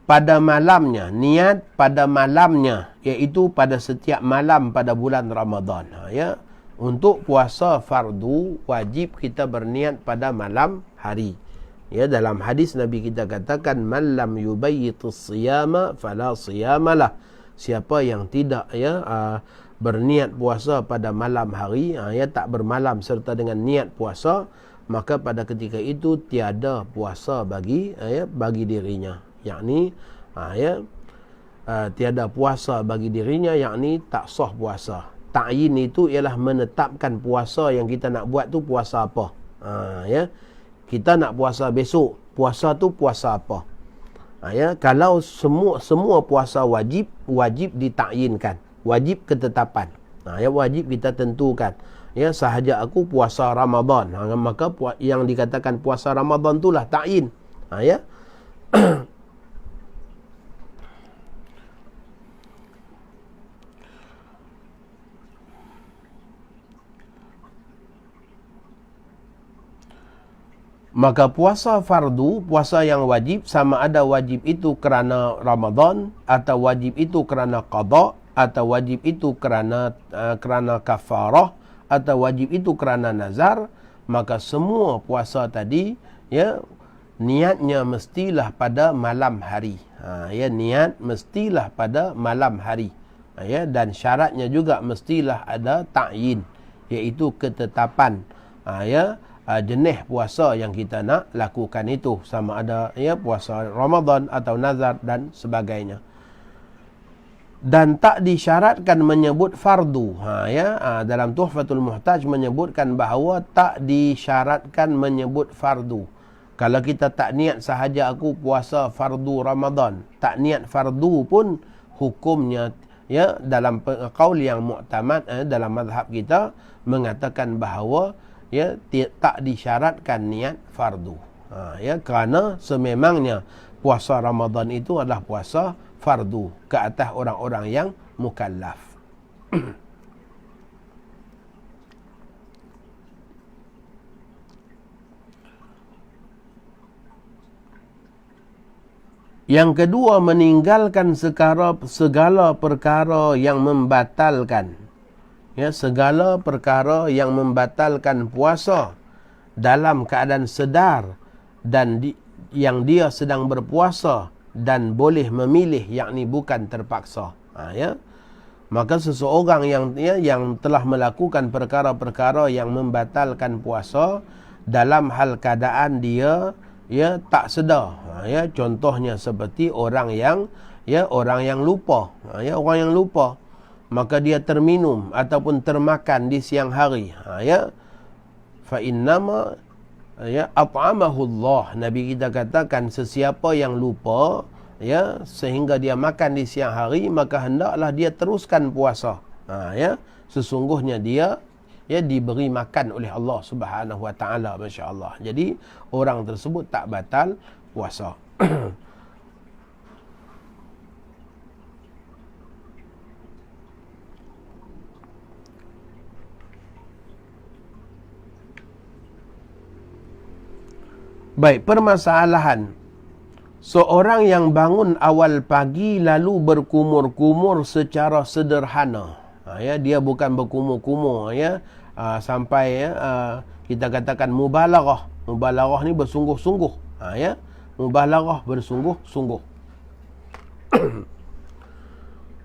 Pada malamnya, niat pada malamnya, iaitu pada setiap malam pada bulan Ramadan. Ya, untuk puasa fardu wajib kita berniat pada malam hari. Ya, dalam hadis Nabi kita katakan, man lam yubayyitus siyama fala siyamalah. Siapa yang tidak berniat puasa pada malam hari, ya, tak bermalam serta dengan niat puasa, maka pada ketika itu tiada puasa bagi dirinya. Yakni tiada puasa bagi dirinya, yakni tak sah puasa. Ta'yin itu ialah menetapkan puasa yang kita nak buat tu puasa apa. Ya, kita nak puasa besok, puasa tu puasa apa. Ya, kalau semua puasa wajib ditakyinkan, wajib ketetapan. Ya, wajib kita tentukan. Ya, sahaja aku puasa Ramadan, maka yang dikatakan puasa Ramadan itulah takyin. Ya. Maka puasa fardu, puasa yang wajib, sama ada wajib itu kerana Ramadan atau wajib itu kerana qada atau wajib itu kerana kafarah atau wajib itu kerana nazar, maka semua puasa tadi, ya, niatnya mestilah pada malam hari. Ya, niat mestilah pada malam hari. Ya, dan syaratnya juga mestilah ada ta'yin, iaitu ketetapan. Ya, jenis puasa yang kita nak lakukan itu, sama ada ya puasa Ramadan atau nazar dan sebagainya. Dan tak disyaratkan menyebut fardu. Dalam Tuhfatul Muhtaj menyebutkan bahawa tak disyaratkan menyebut fardu. Kalau kita tak niat sahaja aku puasa fardu Ramadan, tak niat fardu pun hukumnya, ya, dalam qaul yang mu'tamad dalam mazhab kita mengatakan bahawa, ya, tak disyaratkan niat fardu. Ya, kerana sememangnya puasa Ramadan itu adalah puasa fardu ke atas orang-orang yang mukallaf. Yang kedua, meninggalkan segala perkara yang membatalkan. Ya, segala perkara yang membatalkan puasa dalam keadaan sedar dan yang dia sedang berpuasa dan boleh memilih, yakni bukan terpaksa. Ya. Maka seseorang yang telah melakukan perkara-perkara yang membatalkan puasa dalam hal keadaan dia tak sedar. Ya, contohnya seperti orang yang lupa. Ya, orang yang lupa, maka dia terminum ataupun termakan di siang hari. Ya, fa innama at'amahu Allah. Nabi kita katakan, sesiapa yang lupa sehingga dia makan di siang hari, maka hendaklah dia teruskan puasa. Ya, sesungguhnya dia diberi makan oleh Allah Subhanahu wa taala, masya-Allah. Jadi orang tersebut tak batal puasa. Baik, permasalahan seorang yang bangun awal pagi lalu berkumur-kumur secara sederhana. Dia bukan berkumur-kumur sampai kita katakan mubalaghah. Mubalaghah ni bersungguh-sungguh. Mubalaghah bersungguh-sungguh.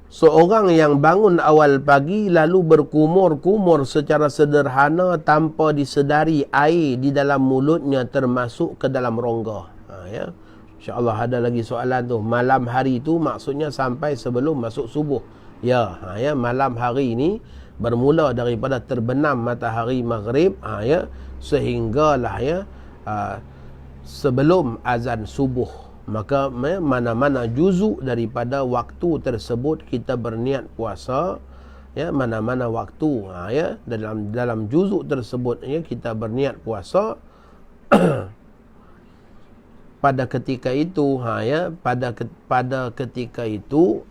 Seorang yang bangun awal pagi lalu berkumur-kumur secara sederhana tanpa disedari air di dalam mulutnya termasuk ke dalam rongga. InsyaAllah ada lagi soalan tu. Malam hari tu maksudnya sampai sebelum masuk subuh. Malam hari ini bermula daripada terbenam matahari maghrib sehinggalah sebelum azan subuh. Maka mana-mana juzuk daripada waktu tersebut kita berniat puasa, mana-mana waktu dalam juzuk tersebut kita berniat puasa pada ketika itu pada ketika itu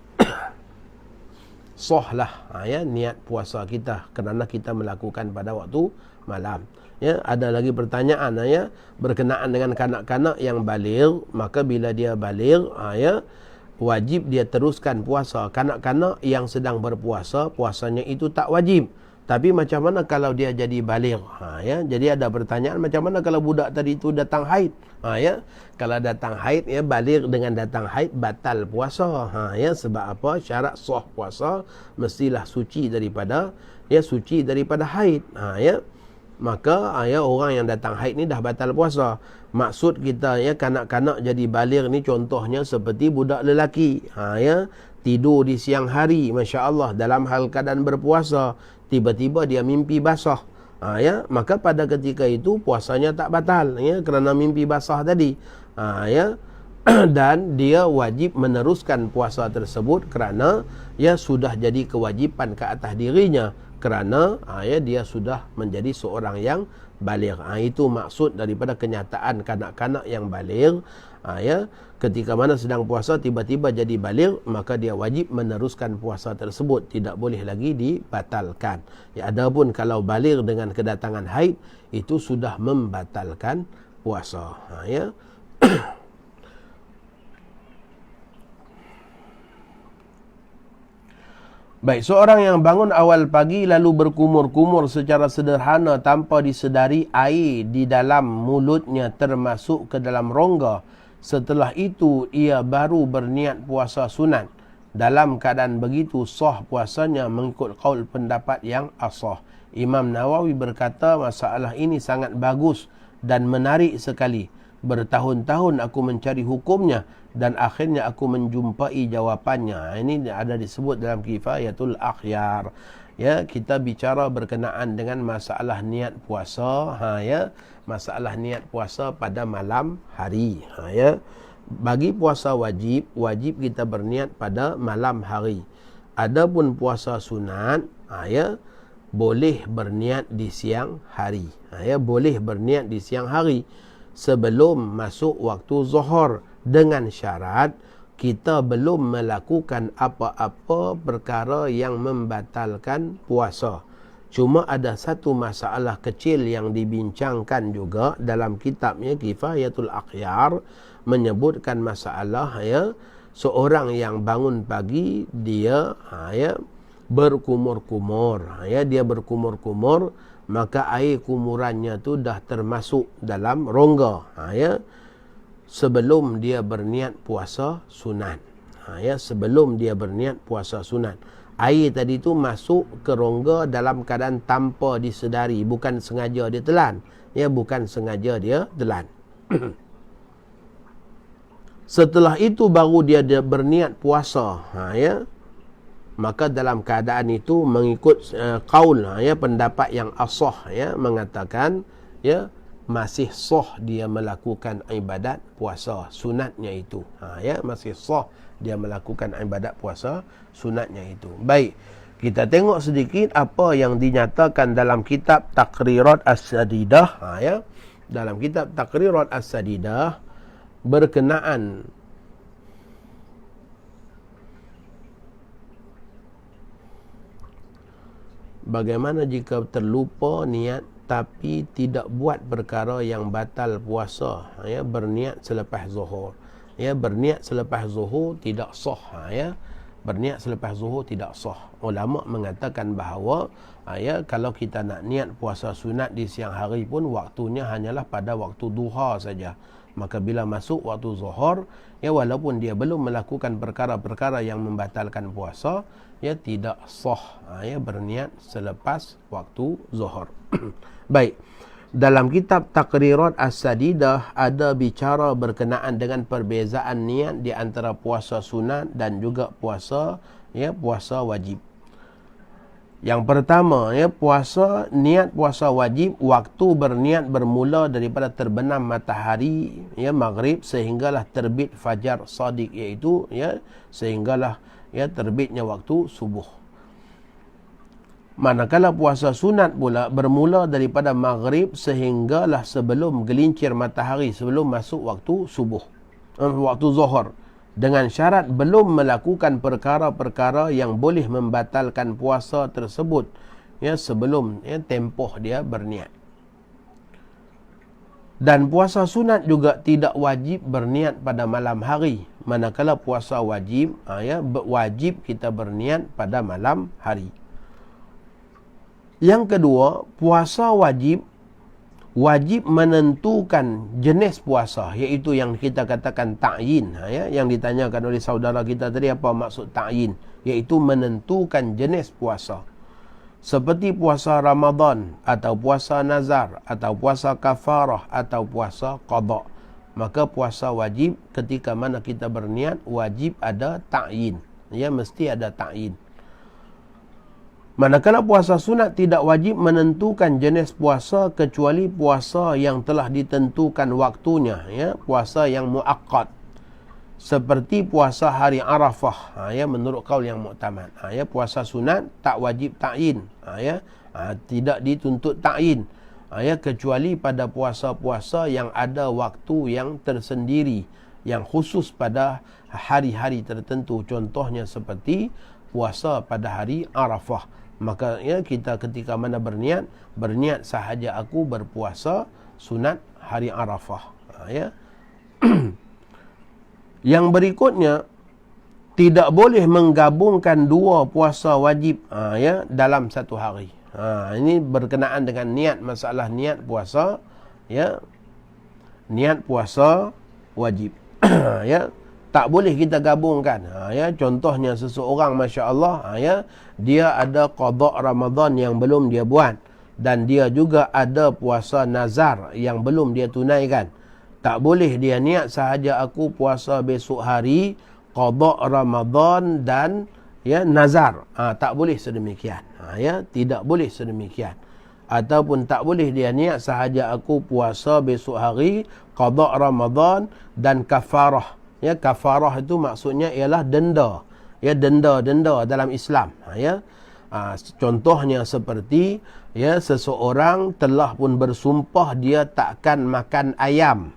sahlah niat puasa kita kerana kita melakukan pada waktu malam. Ada lagi pertanyaan berkenaan dengan kanak-kanak yang baligh. Maka bila dia baligh wajib dia teruskan puasa. Kanak-kanak yang sedang berpuasa, puasanya itu tak wajib. Tapi macam mana kalau dia jadi baligh? Jadi ada pertanyaan, macam mana kalau budak tadi itu datang haid? Kalau datang haid, baligh dengan datang haid batal puasa. Sebab apa? Syarat sah puasa mestilah suci daripada haid. Maka orang yang datang haid ni dah batal puasa. Maksud kita kanak-kanak jadi baligh ni contohnya seperti budak lelaki. Tidur di siang hari, masya-Allah, dalam hal keadaan berpuasa, tiba-tiba dia mimpi basah. Maka pada ketika itu puasanya tak batal kerana mimpi basah tadi. Dan dia wajib meneruskan puasa tersebut kerana sudah jadi kewajipan ke atas dirinya, kerana dia sudah menjadi seorang yang baligh. Itu maksud daripada kenyataan kanak-kanak yang baligh. Ketika mana sedang puasa tiba-tiba jadi baligh, maka dia wajib meneruskan puasa tersebut, tidak boleh lagi dibatalkan. Adapun kalau baligh dengan kedatangan haid, itu sudah membatalkan puasa. Baik, seorang yang bangun awal pagi lalu berkumur-kumur secara sederhana tanpa disedari air di dalam mulutnya termasuk ke dalam rongga. Setelah itu ia baru berniat puasa sunat. Dalam keadaan begitu sah puasanya mengikut qaul pendapat yang asah. Imam Nawawi berkata, masalah ini sangat bagus dan menarik sekali. Bertahun-tahun aku mencari hukumnya dan akhirnya aku menjumpai jawapannya. Ini ada disebut dalam Kifayatul Akhyar. Kita bicara berkenaan dengan masalah niat puasa. Masalah niat puasa pada malam hari. Bagi puasa wajib kita berniat pada malam hari. Adapun puasa sunat, boleh berniat di siang hari. Boleh berniat di siang hari sebelum masuk waktu zuhur, dengan syarat kita belum melakukan apa-apa perkara yang membatalkan puasa. Cuma ada satu masalah kecil yang dibincangkan juga dalam kitabnya Kifayatul Akhyar, menyebutkan masalah ya seorang yang bangun pagi dia berkumur-kumur, dia berkumur-kumur, maka air kumurannya tu dah termasuk dalam rongga sebelum dia berniat puasa sunat. Sebelum dia berniat puasa sunat, air tadi tu masuk ke rongga dalam keadaan tanpa disedari, bukan sengaja dia telan, bukan sengaja dia telan. Setelah itu baru dia berniat puasa, maka dalam keadaan itu mengikut qaul pendapat yang asah mengatakan masih sah dia melakukan ibadat puasa sunatnya itu. Masih sah dia melakukan ibadat puasa sunatnya itu. Baik, kita tengok sedikit apa yang dinyatakan dalam kitab Taqrirat As-Sadidah. Dalam kitab Taqrirat As-Sadidah berkenaan bagaimana jika terlupa niat tapi tidak buat perkara yang batal puasa, berniat selepas zuhur. Berniat selepas zuhur tidak sah, berniat selepas zuhur tidak sah. Ulama mengatakan bahawa kalau kita nak niat puasa sunat di siang hari pun waktunya hanyalah pada waktu duha saja. Maka bila masuk waktu zuhur, walaupun dia belum melakukan perkara-perkara yang membatalkan puasa, tidak sah berniat selepas waktu zuhur. Baik, dalam kitab Taqrirat As-Sadidah ada bicara berkenaan dengan perbezaan niat di antara puasa sunat dan juga puasa wajib. Yang pertama, niat puasa wajib, waktu berniat bermula daripada terbenam matahari maghrib sehinggalah terbit fajar sadiq, iaitu sehinggalah terbitnya waktu subuh. Manakala puasa sunat pula bermula daripada maghrib sehinggalah sebelum gelincir matahari, sebelum masuk waktu subuh, waktu zuhur, dengan syarat belum melakukan perkara-perkara yang boleh membatalkan puasa tersebut sebelum tempoh dia berniat. Dan puasa sunat juga tidak wajib berniat pada malam hari, manakala puasa wajib wajib kita berniat pada malam hari. Yang kedua, puasa wajib menentukan jenis puasa, iaitu yang kita katakan ta'yin. Yang ditanyakan oleh saudara kita tadi, apa maksud ta'yin? Iaitu menentukan jenis puasa. Seperti puasa Ramadan, atau puasa nazar, atau puasa kafarah, atau puasa qada. Maka puasa wajib ketika mana kita berniat wajib ada ta'yin. Mesti ada ta'yin. Manakala puasa sunat tidak wajib menentukan jenis puasa kecuali puasa yang telah ditentukan waktunya, puasa yang muakkad. Seperti puasa hari Arafah, menurut qaul yang muktamad. Puasa sunat tak wajib ta'yin, tidak dituntut ta'yin, kecuali pada puasa-puasa yang ada waktu yang tersendiri, yang khusus pada hari-hari tertentu. Contohnya seperti puasa pada hari Arafah. Maka kita ketika mana berniat sahaja aku berpuasa sunat hari Arafah. Yang berikutnya, tidak boleh menggabungkan dua puasa wajib dalam satu hari. Ini berkenaan dengan niat, masalah niat puasa, niat puasa wajib. Tak boleh kita gabungkan. Contohnya seseorang, Masya Allah, dia ada qada Ramadan yang belum dia buat, dan dia juga ada puasa nazar yang belum dia tunaikan. Tak boleh dia niat sahaja aku puasa besok hari, qada Ramadan dan nazar. Tak boleh sedemikian. Tidak boleh sedemikian. Ataupun tak boleh dia niat sahaja aku puasa besok hari, qada Ramadan dan kafarah. Kafarah itu maksudnya ialah denda. Denda dalam Islam. Contohnya seperti seseorang telah pun bersumpah dia takkan makan ayam.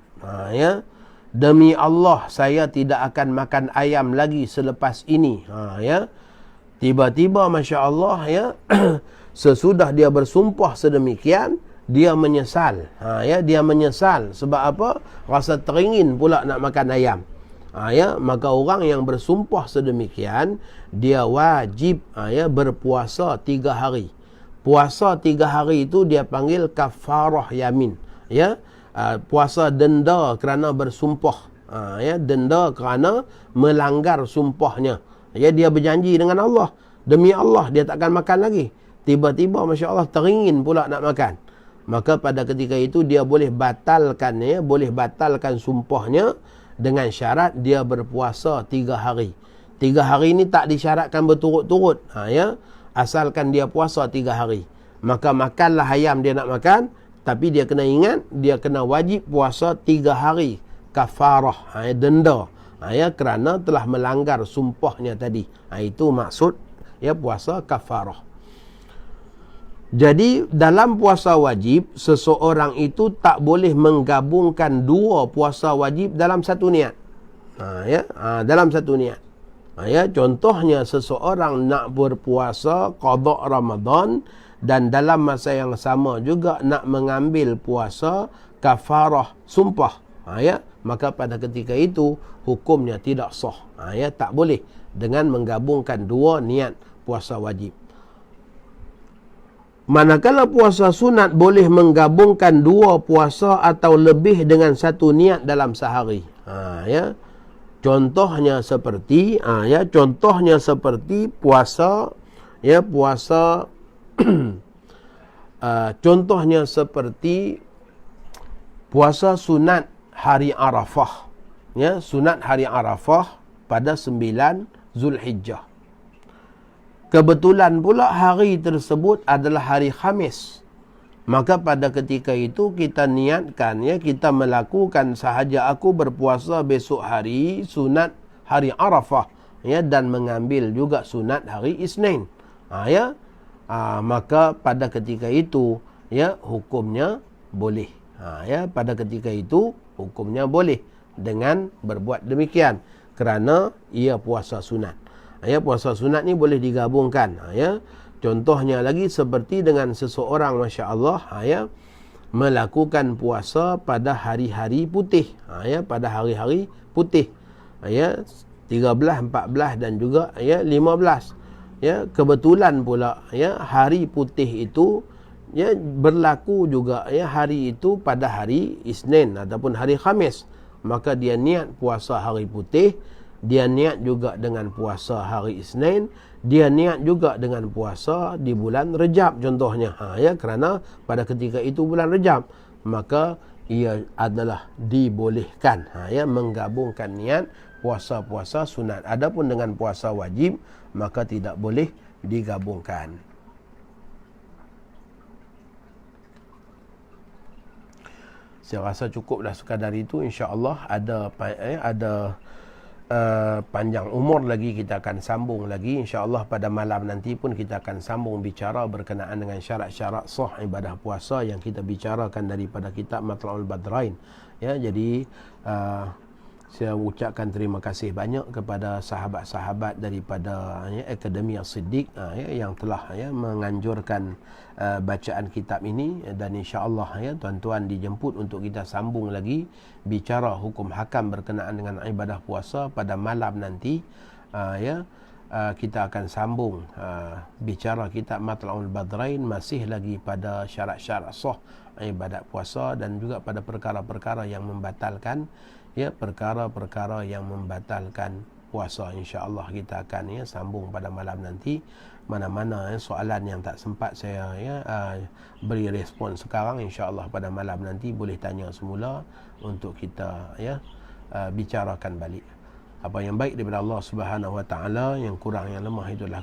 Demi Allah saya tidak akan makan ayam lagi selepas ini. Tiba-tiba Masya Allah sesudah dia bersumpah sedemikian, dia menyesal. Dia menyesal. Sebab apa? Rasa teringin pula nak makan ayam. Maka orang yang bersumpah sedemikian, dia wajib berpuasa 3 hari. Puasa 3 hari itu dia panggil kafarah yamin. Puasa denda kerana bersumpah. Denda kerana melanggar sumpahnya. Dia berjanji dengan Allah, demi Allah dia takkan makan lagi. Tiba-tiba Masya Allah teringin pula nak makan. Maka pada ketika itu dia boleh batalkan sumpahnya dengan syarat dia berpuasa 3 hari. 3 hari ini tak disyaratkan berturut-turut. Asalkan dia puasa 3 hari. Maka makanlah ayam dia nak makan, tapi dia kena ingat, dia kena wajib puasa 3 hari. Kafarah, denda. Kerana telah melanggar sumpahnya tadi. Itu maksud puasa kafarah. Jadi dalam puasa wajib, seseorang itu tak boleh menggabungkan 2 puasa wajib dalam satu niat. Dalam satu niat. Contohnya seseorang nak berpuasa qada Ramadan dan dalam masa yang sama juga nak mengambil puasa kafarah sumpah. Maka pada ketika itu hukumnya tidak sah. Tak boleh dengan menggabungkan 2 niat puasa wajib. Manakala puasa sunat boleh menggabungkan 2 puasa atau lebih dengan satu niat dalam sehari. Contohnya seperti puasa contohnya seperti puasa sunat hari Arafah. Sunat hari Arafah pada 9 Zulhijjah. Kebetulan pula hari tersebut adalah hari Khamis. Maka pada ketika itu kita niatkan, kita melakukan sahaja aku berpuasa besok hari sunat hari Arafah, dan mengambil juga sunat hari Isnin. Maka pada ketika itu hukumnya boleh. Pada ketika itu hukumnya boleh dengan berbuat demikian kerana ia puasa sunat. Puasa sunat ni boleh digabungkan. Contohnya lagi seperti dengan seseorang Masya Allah melakukan puasa pada hari-hari putih. Pada hari-hari putih. 13, 14 dan juga 15. Kebetulan pula hari putih itu berlaku juga hari itu pada hari Isnin ataupun hari Khamis. Maka dia niat puasa hari putih, dia niat juga dengan puasa hari Isnin, dia niat juga dengan puasa di bulan Rejab contohnya. Kerana pada ketika itu bulan Rejab, maka ia adalah dibolehkan menggabungkan niat puasa-puasa sunat. Adapun dengan puasa wajib, maka tidak boleh digabungkan. Saya rasa cukuplah sekadar itu. InsyaAllah ada panjang umur lagi, kita akan sambung lagi. InsyaAllah pada malam nanti pun kita akan sambung bicara berkenaan dengan syarat-syarat sah ibadah puasa yang kita bicarakan daripada kitab Matla'ul Badrain. Jadi saya ucapkan terima kasih banyak kepada sahabat-sahabat daripada Akademi As-Siddiq yang telah menganjurkan bacaan kitab ini, dan insya-Allah tuan-tuan dijemput untuk kita sambung lagi bicara hukum hakam berkenaan dengan ibadah puasa pada malam nanti. Kita akan sambung bicara kitab Matla'ul Badrain masih lagi pada syarat-syarat sah ibadat puasa dan juga pada perkara-perkara yang membatalkan perkara-perkara yang membatalkan puasa. InsyaAllah kita akan sambung pada malam nanti. Mana-mana soalan yang tak sempat saya beri respon sekarang, insyaAllah pada malam nanti boleh tanya semula untuk kita bicarakan balik. Apa yang baik daripada Allah Subhanahu wa taala, yang kurang yang lemah itulah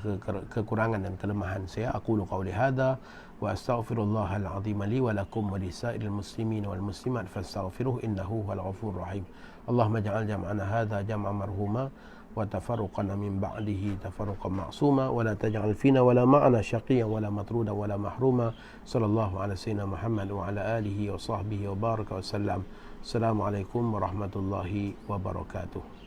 kekurangan dan kelemahan saya. Aqulu qawli hadza wa astaghfirullahal azim li wa lakum wa lisairil muslimin wal muslimat fastaghfiruhu innahu huwal ghafurur rahim. Allahumma ij'al jam'ana hadza jam'an marhuma wa tafarruqana min ba'dihi tafarruqan ma'suma wa la taj'al fina wa la ma'ana syaqiyan wa la matruda wa la mahruma. Sallallahu ala sayyidina Muhammad wa ala alihi wa sahbihi wa baraka wa sallam. Assalamualaikum warahmatullahi wabarakatuh.